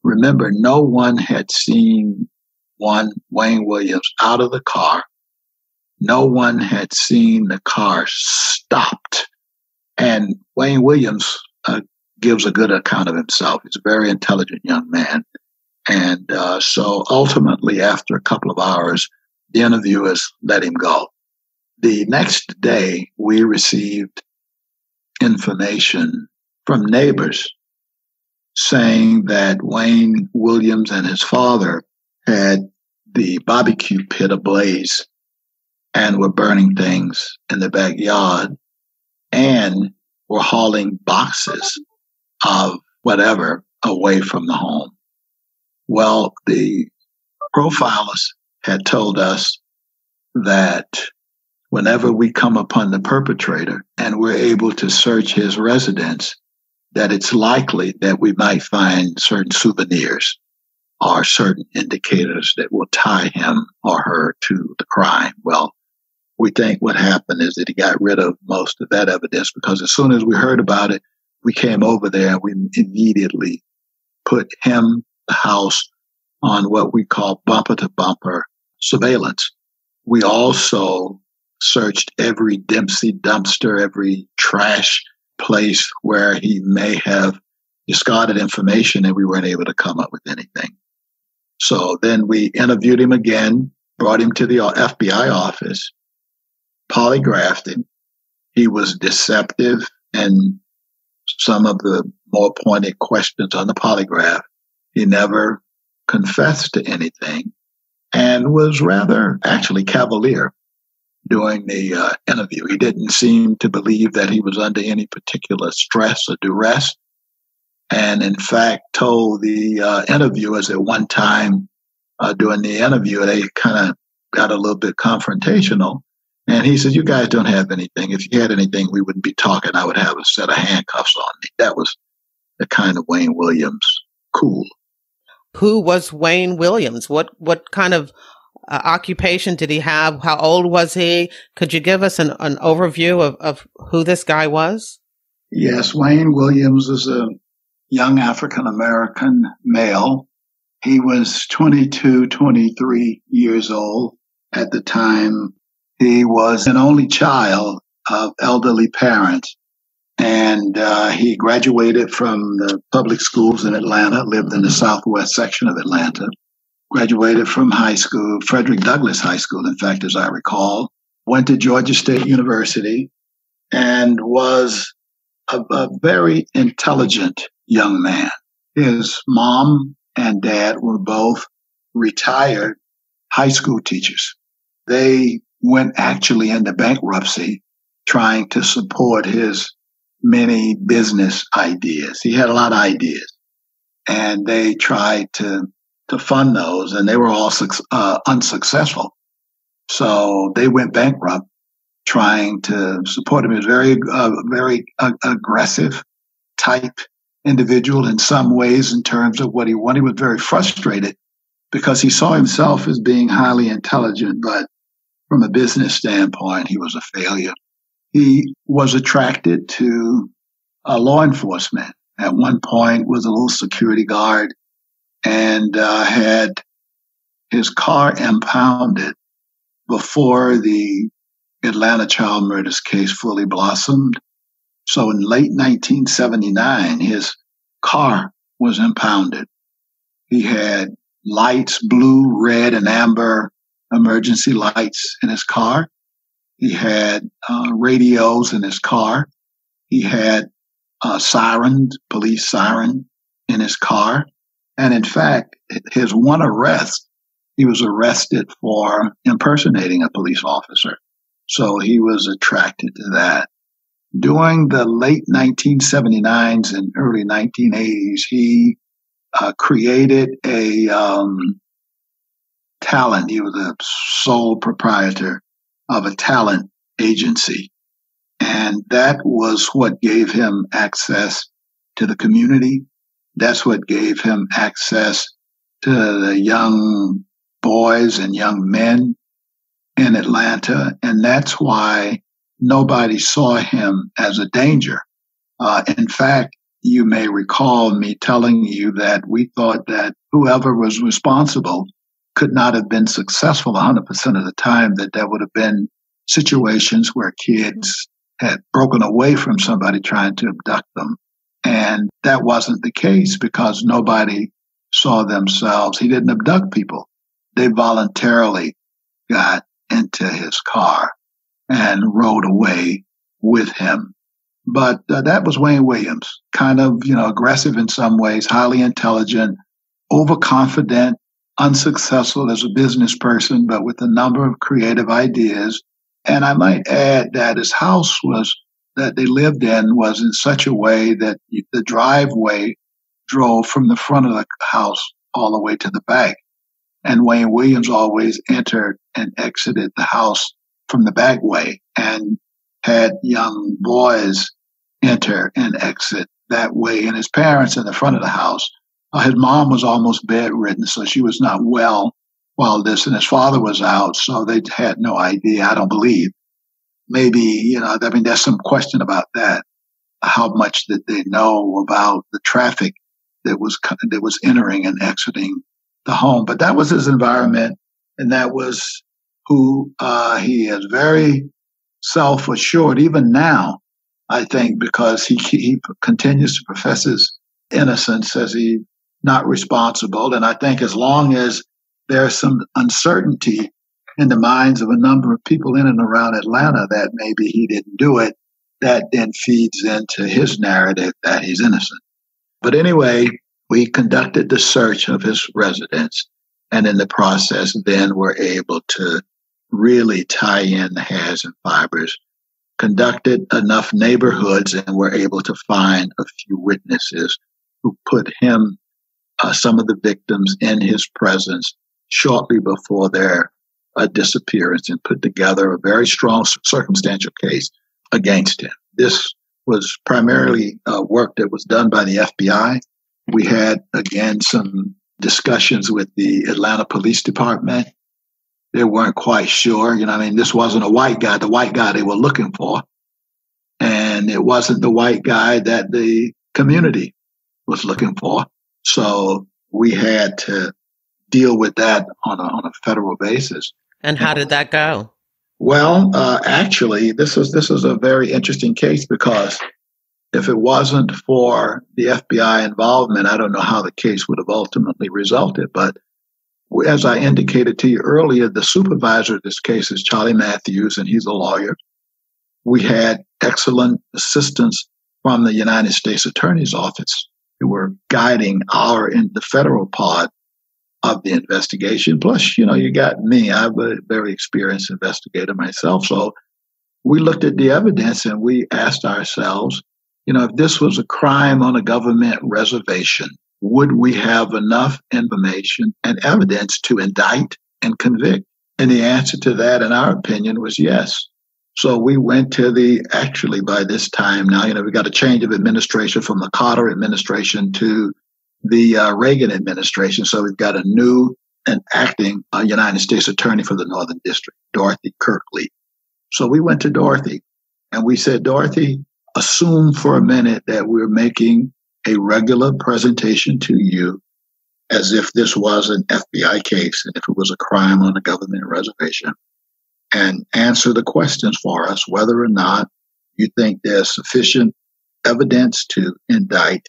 remember, no one had seen Wayne Williams out of the car. No one had seen the car stopped. And Wayne Williams gives a good account of himself. He's a very intelligent young man. And so ultimately, after a couple of hours, the interviewers let him go. The next day, we received information from neighbors saying that Wayne Williams and his father had the barbecue pit ablaze and were burning things in the backyard and were hauling boxes of whatever away from the home. Well, the profilers had told us that whenever we come upon the perpetrator and we're able to search his residence, that it's likely that we might find certain souvenirs or certain indicators that will tie him or her to the crime. Well, we think what happened is that he got rid of most of that evidence, because as soon as we heard about it, we came over there and we immediately put him, the house, on what we call bumper-to-bumper surveillance. We also searched every Dempsey dumpster, every trash place where he may have discarded information, and we weren't able to come up with anything. So then we interviewed him again, brought him to the FBI office, polygraphed him. He was deceptive in some of the more pointed questions on the polygraph. He never confessed to anything and was rather actually cavalier during the interview. He didn't seem to believe that he was under any particular stress or duress, and in fact told the interviewers at one time during the interview, they kind of got a little bit confrontational. And he said, you guys don't have anything. If you had anything, we wouldn't be talking. I would have a set of handcuffs on me. That was the kind of Wayne Williams cool. Who was Wayne Williams? What kind of occupation did he have? How old was he? Could you give us an overview of who this guy was? Yes, Wayne Williams is a young African-American male. He was 22, 23 years old at the time. He was an only child of elderly parents, and he graduated from the public schools in Atlanta, lived in the southwest section of Atlanta, graduated from high school, Frederick Douglass High School, in fact, as I recall, went to Georgia State University, and was a very intelligent young man. His mom and dad were both retired high school teachers. They went actually into bankruptcy trying to support his many business ideas. He had a lot of ideas, and they tried to fund those, and they were all unsuccessful. So they went bankrupt trying to support him. He was very aggressive type individual in some ways in terms of what he wanted. He was very frustrated because he saw himself as being highly intelligent, but from a business standpoint, he was a failure. He was attracted to law enforcement. At one point, was a little security guard and had his car impounded before the Atlanta child murders case fully blossomed. So in late 1979, his car was impounded. He had lights, blue, red, and amber emergency lights in his car. He had radios in his car. He had sirens, police siren in his car. And in fact, his one arrest, he was arrested for impersonating a police officer. So he was attracted to that. During the late 1979s and early 1980s, he created a talent. He was a sole proprietor of a talent agency. And that was what gave him access to the community. That's what gave him access to the young boys and young men in Atlanta. And that's why nobody saw him as a danger. In fact, you may recall me telling you that we thought that whoever was responsible could not have been successful 100% of the time, that there would have been situations where kids had broken away from somebody trying to abduct them. And that wasn't the case because nobody saw themselves. He didn't abduct people. They voluntarily got into his car and rode away with him. But that was Wayne Williams, kind of, aggressive in some ways, highly intelligent, overconfident, unsuccessful as a business person, but with a number of creative ideas. And I might add that his house that they lived in was in such a way that the driveway drove from the front of the house all the way to the back. And Wayne Williams always entered and exited the house from the back way and had young boys enter and exit that way. And his parents in the front of the house. His mom was almost bedridden, so she was not well while this, and his father was out, so they had no idea, I don't believe. Maybe, there's some question about that. How much did they know about the traffic that was entering and exiting the home? But that was his environment, and that was who he is. Very self-assured, even now, I think, because he continues to profess his innocence, says he's not responsible. And I think as long as there's some uncertainty in the minds of a number of people in and around Atlanta that maybe he didn't do it, that then feeds into his narrative that he's innocent. But anyway, we conducted the search of his residence, and in the process then were able to really tie in the hairs and fibers, conducted enough neighborhoods, and were able to find a few witnesses who put him, some of the victims, in his presence shortly before their disappearance, and put together a very strong circumstantial case against him. This was primarily work that was done by the FBI. We had, again, some discussions with the Atlanta Police Department. They weren't quite sure. This wasn't a white guy, the white guy they were looking for. And it wasn't the white guy that the community was looking for. So we had to deal with that on a federal basis. And how did that go? Well, actually, this is a very interesting case, because if it wasn't for the FBI involvement, I don't know how the case would have ultimately resulted. But as I indicated to you earlier, the supervisor of this case is Charlie Matthews, and he's a lawyer. We had excellent assistance from the United States Attorney's Office who were guiding the federal part of the investigation. Plus, you got me. I'm a very experienced investigator myself. So we looked at the evidence and we asked ourselves, if this was a crime on a government reservation, would we have enough information and evidence to indict and convict? And the answer to that, in our opinion, was yes. So we went to actually by this time now, we got a change of administration from the Carter administration to the Reagan administration. So we've got a new and acting United States Attorney for the Northern District, Dorothy Kirkley. So we went to Dorothy and we said, Dorothy, assume for a minute that we're making a regular presentation to you as if this was an FBI case and if it was a crime on a government reservation, and answer the questions for us whether or not you think there's sufficient evidence to indict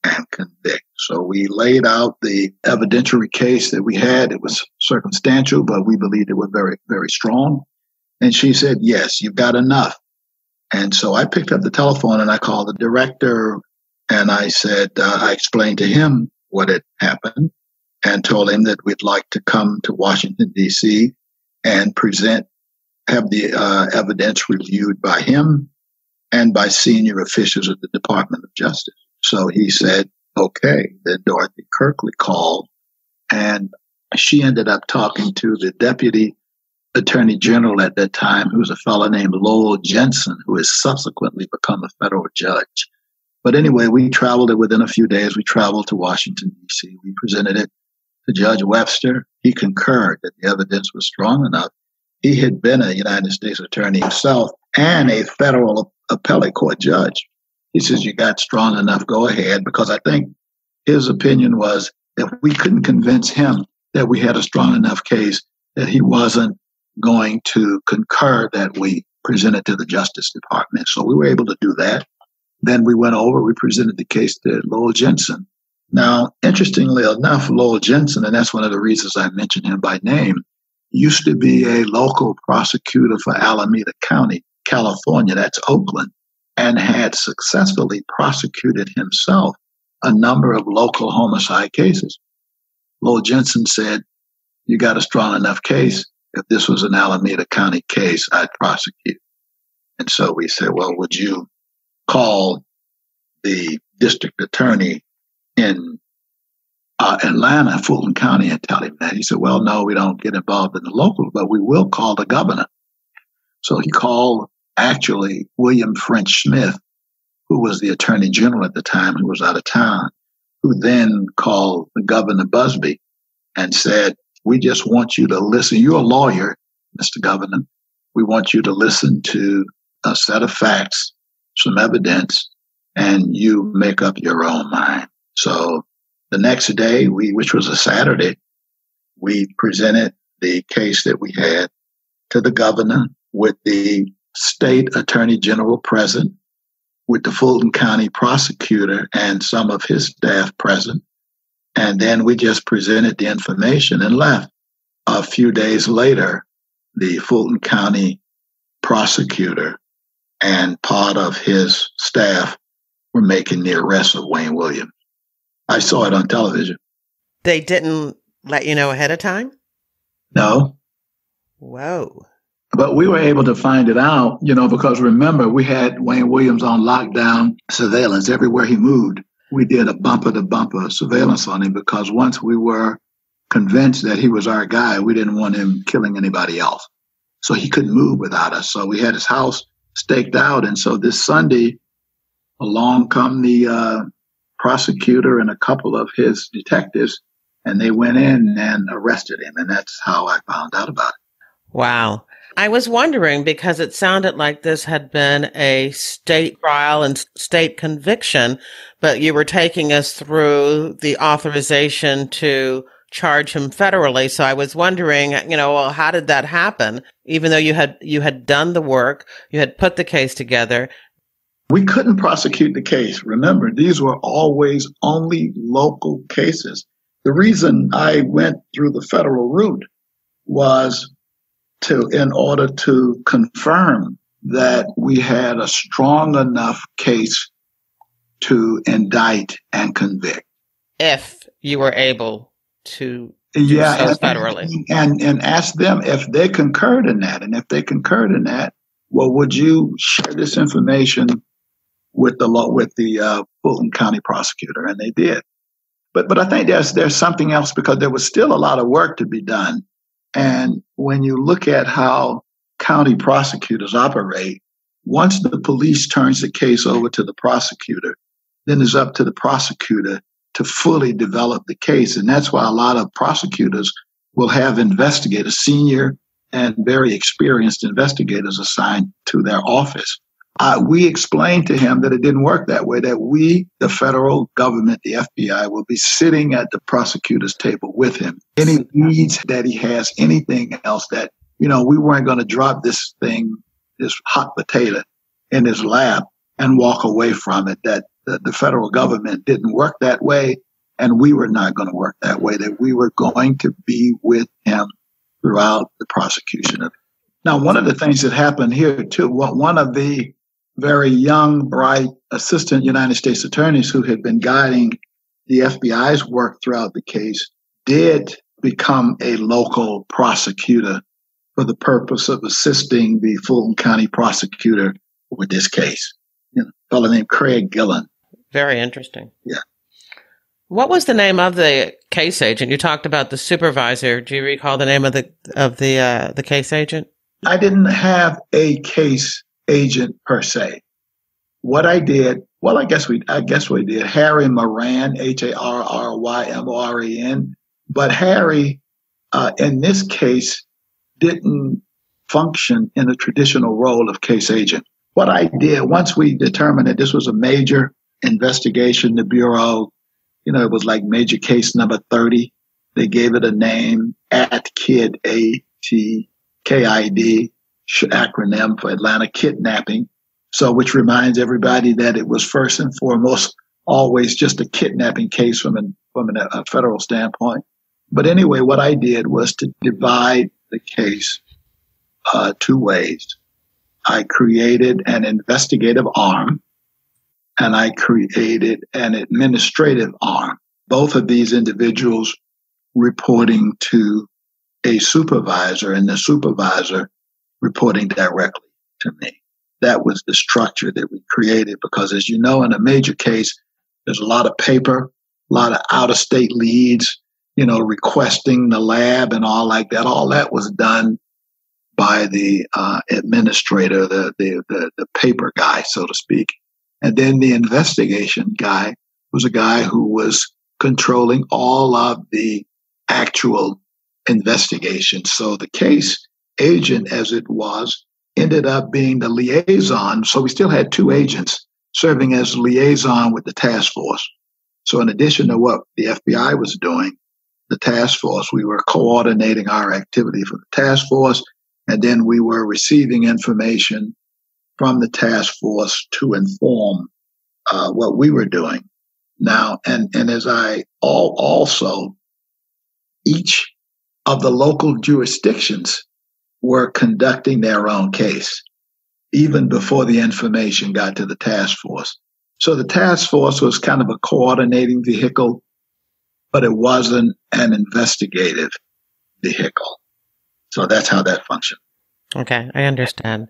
and convict. So we laid out the evidentiary case that we had. It was circumstantial, but we believed it was very, very strong. And she said, yes, you've got enough. And so I picked up the telephone and I called the director and I said, I explained to him what had happened and told him that we'd like to come to Washington, D.C. and present have the evidence reviewed by him and by senior officials at the Department of Justice. So he said, okay. Then Dorothy Kirkley called, and she ended up talking to the Deputy Attorney General at that time, who was a fellow named Lowell Jensen, who has subsequently become a federal judge. But anyway, we traveled it within a few days. We traveled to Washington, D.C. We presented it to Judge Webster. He concurred that the evidence was strong enough. He had been a United States attorney himself and a federal appellate court judge. He says, you got strong enough, go ahead, because I think his opinion was that we couldn't convince him that we had a strong enough case, that he wasn't going to concur that we presented to the Justice Department. So we were able to do that. Then we went over, we presented the case to Lowell Jensen. Now, interestingly enough, Lowell Jensen, and that's one of the reasons I mentioned him by name, used to be a local prosecutor for Alameda County, California, that's Oakland, and had successfully prosecuted himself a number of local homicide cases. Lowell Jensen said, you got a strong enough case. If this was an Alameda County case, I'd prosecute. And so we said, well, would you call the district attorney in Atlanta, Fulton County, and tell him that? He said, well, no, we don't get involved in the local, but we will call the governor. So he called actually William French Smith, who was the attorney general at the time, who was out of town, who then called the Governor Busby and said, we just want you to listen. You're a lawyer, Mr. Governor. We want you to listen to a set of facts, some evidence, and you make up your own mind. So the next day, which was a Saturday, we presented the case that we had to the governor with the state attorney general present, with the Fulton County prosecutor and some of his staff present. And then we just presented the information and left. A few days later, the Fulton County prosecutor and part of his staff were making the arrest of Wayne Williams. I saw it on television. They didn't let you know ahead of time? No. Whoa. But we were able to find it out, because remember, we had Wayne Williams on lockdown surveillance everywhere he moved. We did a bumper-to-bumper surveillance on him because once we were convinced that he was our guy, we didn't want him killing anybody else. So he couldn't move without us. So we had his house staked out. And so this Sunday, along come the prosecutor and a couple of his detectives, and they went in and arrested him. And that's how I found out about it. Wow. I was wondering because it sounded like this had been a state trial and state conviction, but you were taking us through the authorization to charge him federally. So I was wondering, well, how did that happen? Even though you had done the work, you had put the case together. We couldn't prosecute the case. Remember, these were always only local cases. The reason I went through the federal route was in order to confirm that we had a strong enough case to indict and convict. If you were able to do so federally. And ask them if they concurred in that. And if they concurred in that, well, would you share this information with the Fulton County prosecutor? And they did. But I think there's something else because there was still a lot of work to be done. And when you look at how county prosecutors operate, once the police turns the case over to the prosecutor, then it's up to the prosecutor to fully develop the case. And that's why a lot of prosecutors will have investigators, senior and very experienced investigators assigned to their office. We explained to him that it didn't work that way, that we, the federal government, the FBI, will be sitting at the prosecutor's table with him. Any needs that he has, anything else that, we weren't going to drop this thing, this hot potato in his lap and walk away from it, that the federal government didn't work that way. And we were not going to work that way, that we were going to be with him throughout the prosecution of it. Now, one of the things that happened here, too, one of the very young, bright assistant United States attorneys who had been guiding the FBI's work throughout the case did become a local prosecutor for the purpose of assisting the Fulton County prosecutor with this case. A fellow named Craig Gillen. Very interesting. Yeah. What was the name of the case agent? You talked about the supervisor. Do you recall the name of the case agent? I didn't have a case agent per se. What I did, well, I guess we did. Harry Moran, Harrymorren, but Harry, in this case, didn't function in the traditional role of case agent. What I did, once we determined that this was a major investigation, the Bureau, it was like major case number 30. They gave it a name, ATKID, ATKID, acronym for Atlanta Kidnapping. So, which reminds everybody that it was first and foremost always just a kidnapping case from a federal standpoint. But anyway, what I did was to divide the case two ways. I created an investigative arm and I created an administrative arm. Both of these individuals reporting to a supervisor and the supervisor reporting directly to me. That was the structure that we created because, as you know, in a major case, there's a lot of paper, a lot of out-of-state leads, requesting the lab and all like that. All that was done by the administrator, the paper guy, so to speak. And then the investigation guy was a guy who was controlling all of the actual investigation. So the case agent, as it was, ended up being the liaison. So we still had two agents serving as liaison with the task force. So in addition to what the FBI was doing, the task force, we were coordinating our activity for the task force, and then we were receiving information from the task force to inform what we were doing. Now, and as also, each of the local jurisdictions were conducting their own case, even before the information got to the task force. So the task force was kind of a coordinating vehicle, but it wasn't an investigative vehicle. So that's how that functioned. Okay, I understand.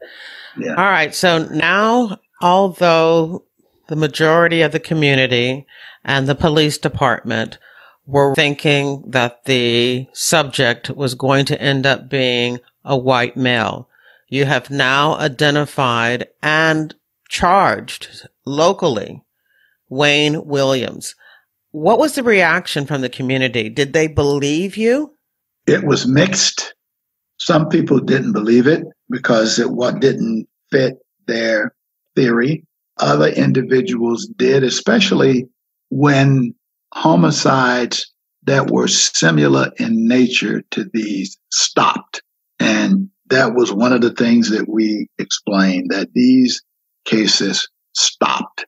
Yeah. All right. So now, although the majority of the community and the police department were thinking that the subject was going to end up being a white male, you have now identified and charged locally Wayne Williams. What was the reaction from the community? Did they believe you? It was mixed. Some people didn't believe it because it didn't fit their theory. Other individuals did, especially when homicides that were similar in nature to these stopped. And that was one of the things that we explained, that these cases stopped.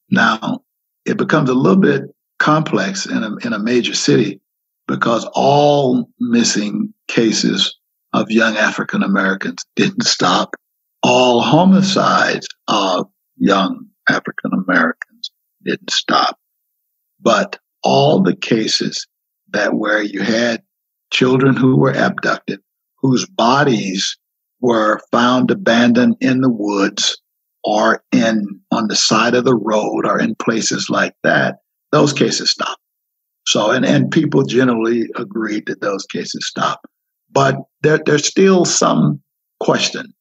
Now, it becomes a little bit complex in a major city because all missing cases of young African Americans didn't stop. All homicides of young African Americans didn't stop. But all the cases where you had children who were abducted, whose bodies were found abandoned in the woods or on the side of the road or in places like that, those cases stopped. So, and people generally agreed that those cases stopped. But there's still some question.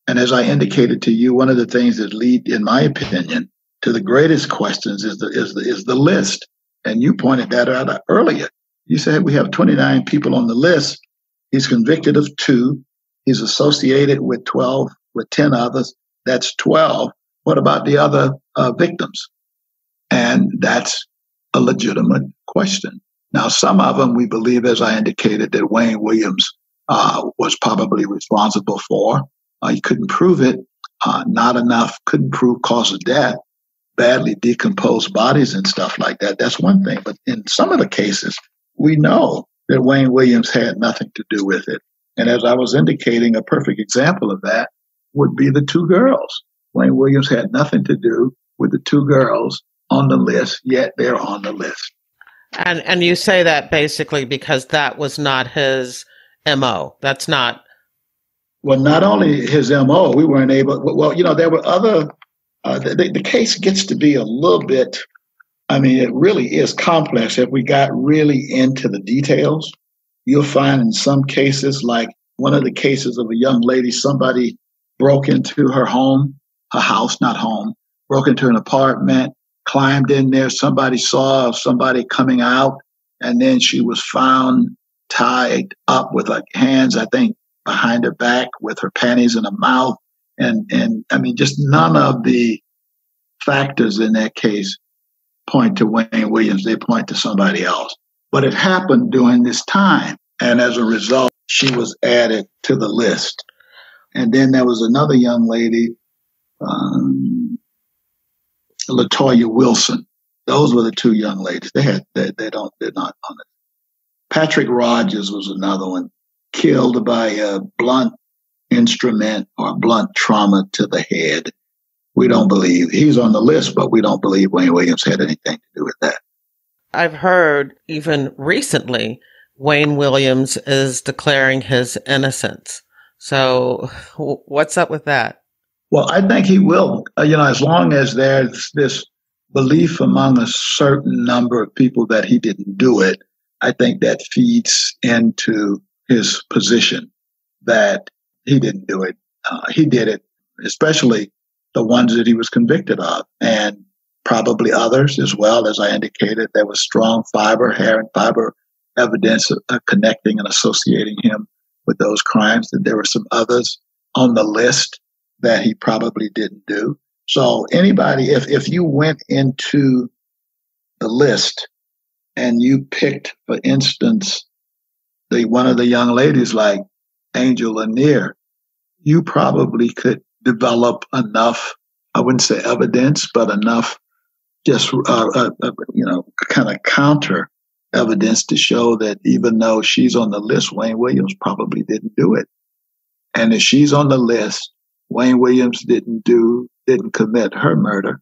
And as I indicated to you, one of the things that lead, in my opinion, to the greatest questions is the list. And you pointed that out earlier. You said we have 29 people on the list. He's convicted of 2. He's associated with 10 others. That's 12. What about the other victims? And that's a legitimate question. Now, some of them we believe, as I indicated, that Wayne Williams was probably responsible for. He couldn't prove it. Not enough. Couldn't prove cause of death. Badly decomposed bodies and stuff like that. That's one thing. But in some of the cases, we know that Wayne Williams had nothing to do with it. And as I was indicating, a perfect example of that would be the 2 girls. Wayne Williams had nothing to do with the 2 girls on the list, yet they're on the list. And you say that basically because that was not his MO. That's not Well, not only his MO, we weren't able, well, there were other, the case gets to be a little bit, I mean, it really is complex. If we got really into the details, you'll find in some cases, like one of the cases of a young lady, somebody broke into her home, her house, not home, broke into an apartment, climbed in there. Somebody saw somebody coming out, and then she was found tied up with her hands, I think, behind her back with her panties in her mouth. And I mean, just none of the factors in that case point to Wayne Williams. They point to somebody else. But it happened during this time. And as a result, she was added to the list. And then there was another young lady, LaToya Wilson. Those were the two young ladies. They're not on it. Patrick Rogers was another one, killed by a blunt instrument or blunt trauma to the head. We don't believe he's on the list, but we don't believe Wayne Williams had anything to do with that. I've heard even recently Wayne Williams is declaring his innocence. So what's up with that? Well, I think he will, as long as there's this belief among a certain number of people that he didn't do it. I think that feeds into his position that he didn't do it. He did it, especially the ones that he was convicted of, and probably others as well. As I indicated, there was strong hair and fiber evidence of connecting and associating him with those crimes. And there were some others on the list that he probably didn't do. So anybody, if you went into the list and you picked, for instance, one of the young ladies like Angel Lanier, you probably could develop enough, I wouldn't say evidence, but enough just, kind of counter evidence to show that even though she's on the list, Wayne Williams probably didn't do it. And if she's on the list, Wayne Williams didn't commit her murder.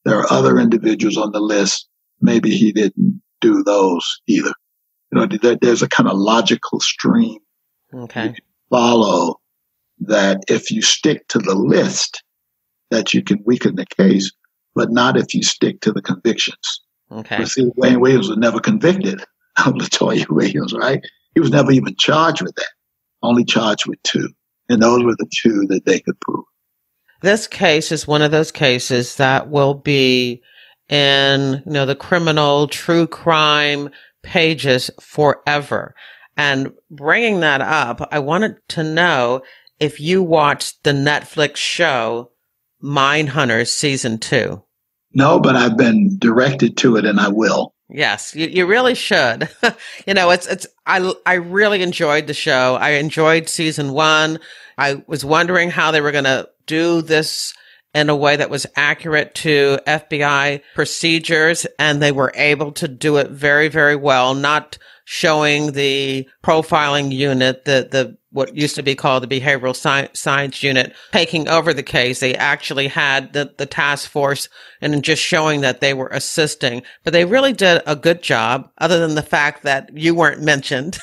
There are other individuals on the list. Maybe he didn't do those either. There's a kind of logical stream. Okay. You can follow that if you stick to the list, that you can weaken the case, but not if you stick to the convictions. Okay. But see, Wayne Williams was never convicted of LaToya Williams, right? He was never even charged with that. Only charged with 2. And those were the 2 that they could prove. This case is one of those cases that will be in, the criminal true crime pages forever. And bringing that up, I wanted to know if you watched the Netflix show Mindhunters Season 2. No, but I've been directed to it, and I will. Yes, you really should. I really enjoyed the show. I enjoyed Season 1. I was wondering how they were going to do this in a way that was accurate to FBI procedures, and they were able to do it very, very well, not showing the profiling unit, the what used to be called the behavioral science unit taking over the case. They actually had the task force and just showing that they were assisting. But they really did a good job, other than the fact that you weren't mentioned.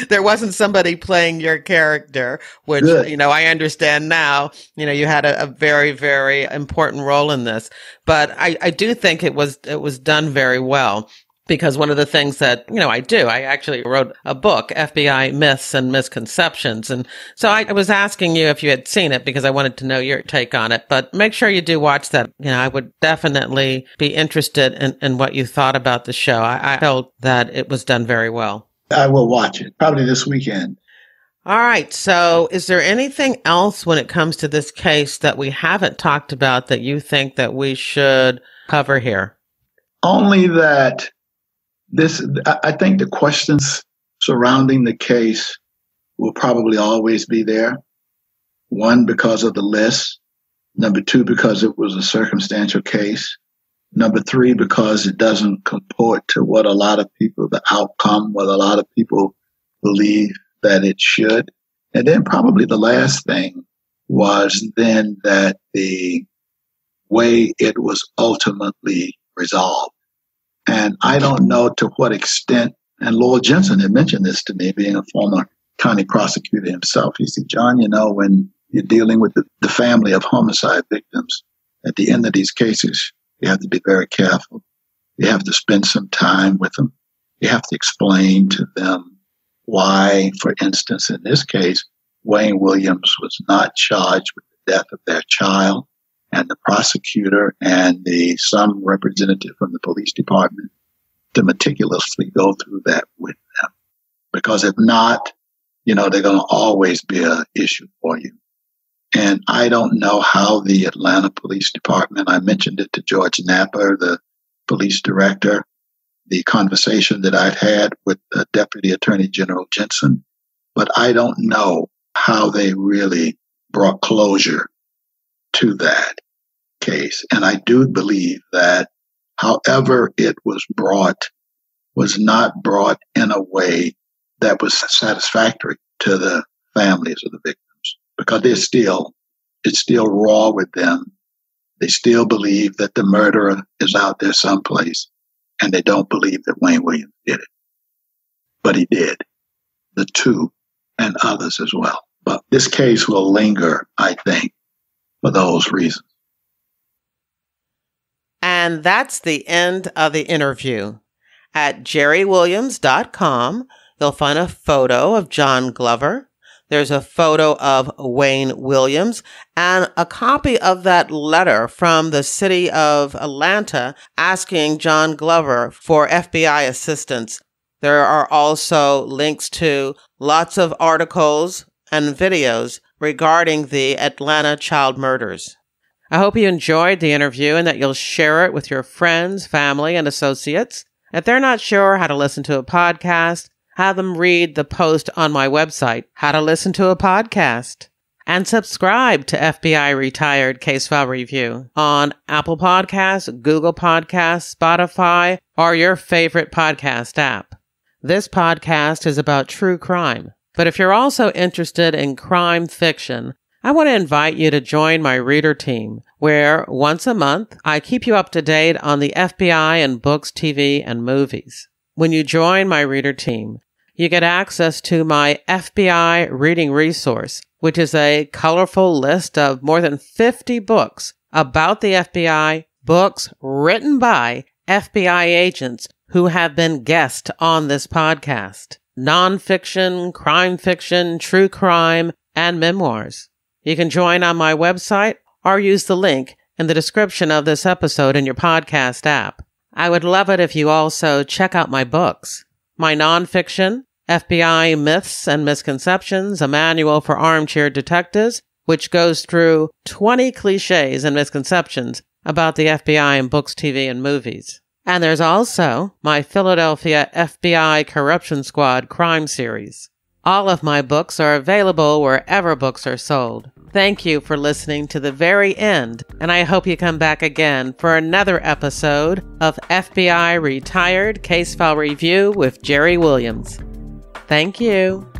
There wasn't somebody playing your character, which, Good. I understand now. You had a very, very important role in this. But I do think it was done very well. Because one of the things that, I actually wrote a book, FBI Myths and Misconceptions. And so I was asking you if you had seen it because I wanted to know your take on it. But make sure you do watch that. I would definitely be interested in what you thought about the show. I felt that it was done very well. I will watch it, probably this weekend. All right. So is there anything else when it comes to this case that we haven't talked about that you think that we should cover here? Only that I think the questions surrounding the case will probably always be there. 1, because of the list. Number 2, because it was a circumstantial case. Number 3, because it doesn't comport to what a lot of people believe that it should. And then probably the last thing was then that the way it was ultimately resolved. And I don't know to what extent, and Lowell Jensen had mentioned this to me, being a former county prosecutor himself. He said, John, when you're dealing with the family of homicide victims, at the end of these cases, you have to be very careful. You have to spend some time with them. You have to explain to them why, for instance, in this case, Wayne Williams was not charged with the death of their child, and the prosecutor and some representative from the police department to meticulously go through that with them. Because if not, they're going to always be an issue for you. And I don't know how the Atlanta Police Department, I mentioned it to George Napper, the police director, the conversation that I'd had with Deputy Attorney General Jensen, but I don't know how they really brought closure to that case. And I do believe that however it was brought was not brought in a way that was satisfactory to the families of the victims, because it's still raw with them. They still believe that the murderer is out there someplace, and they don't believe that Wayne Williams did it. But he did. The two and others as well. But this case will linger, I think, for those reasons. And that's the end of the interview. At jerrywilliams.com, you'll find a photo of John Glover. There's a photo of Wayne Williams and a copy of that letter from the city of Atlanta asking John Glover for FBI assistance. There are also links to lots of articles and videos regarding the Atlanta child murders. I hope you enjoyed the interview and that you'll share it with your friends, family, and associates. If they're not sure how to listen to a podcast, have them read the post on my website, How to Listen to a Podcast, and subscribe to FBI Retired Case File Review on Apple Podcasts, Google Podcasts, Spotify, or your favorite podcast app. This podcast is about true crime, but if you're also interested in crime fiction, I want to invite you to join my reader team, where once a month, I keep you up to date on the FBI in books, TV, and movies. When you join my reader team, you get access to my FBI reading resource, which is a colorful list of more than 50 books about the FBI, books written by FBI agents who have been guests on this podcast. Nonfiction, crime fiction, true crime, and memoirs. You can join on my website or use the link in the description of this episode in your podcast app. I would love it if you also check out my books. My nonfiction, FBI Myths and Misconceptions, a manual for armchair detectives, which goes through 20 cliches and misconceptions about the FBI in books, TV, and movies. And there's also my Philadelphia FBI Corruption Squad crime series. All of my books are available wherever books are sold. Thank you for listening to the very end, and I hope you come back again for another episode of FBI Retired Case File Review with Jerry Williams. Thank you.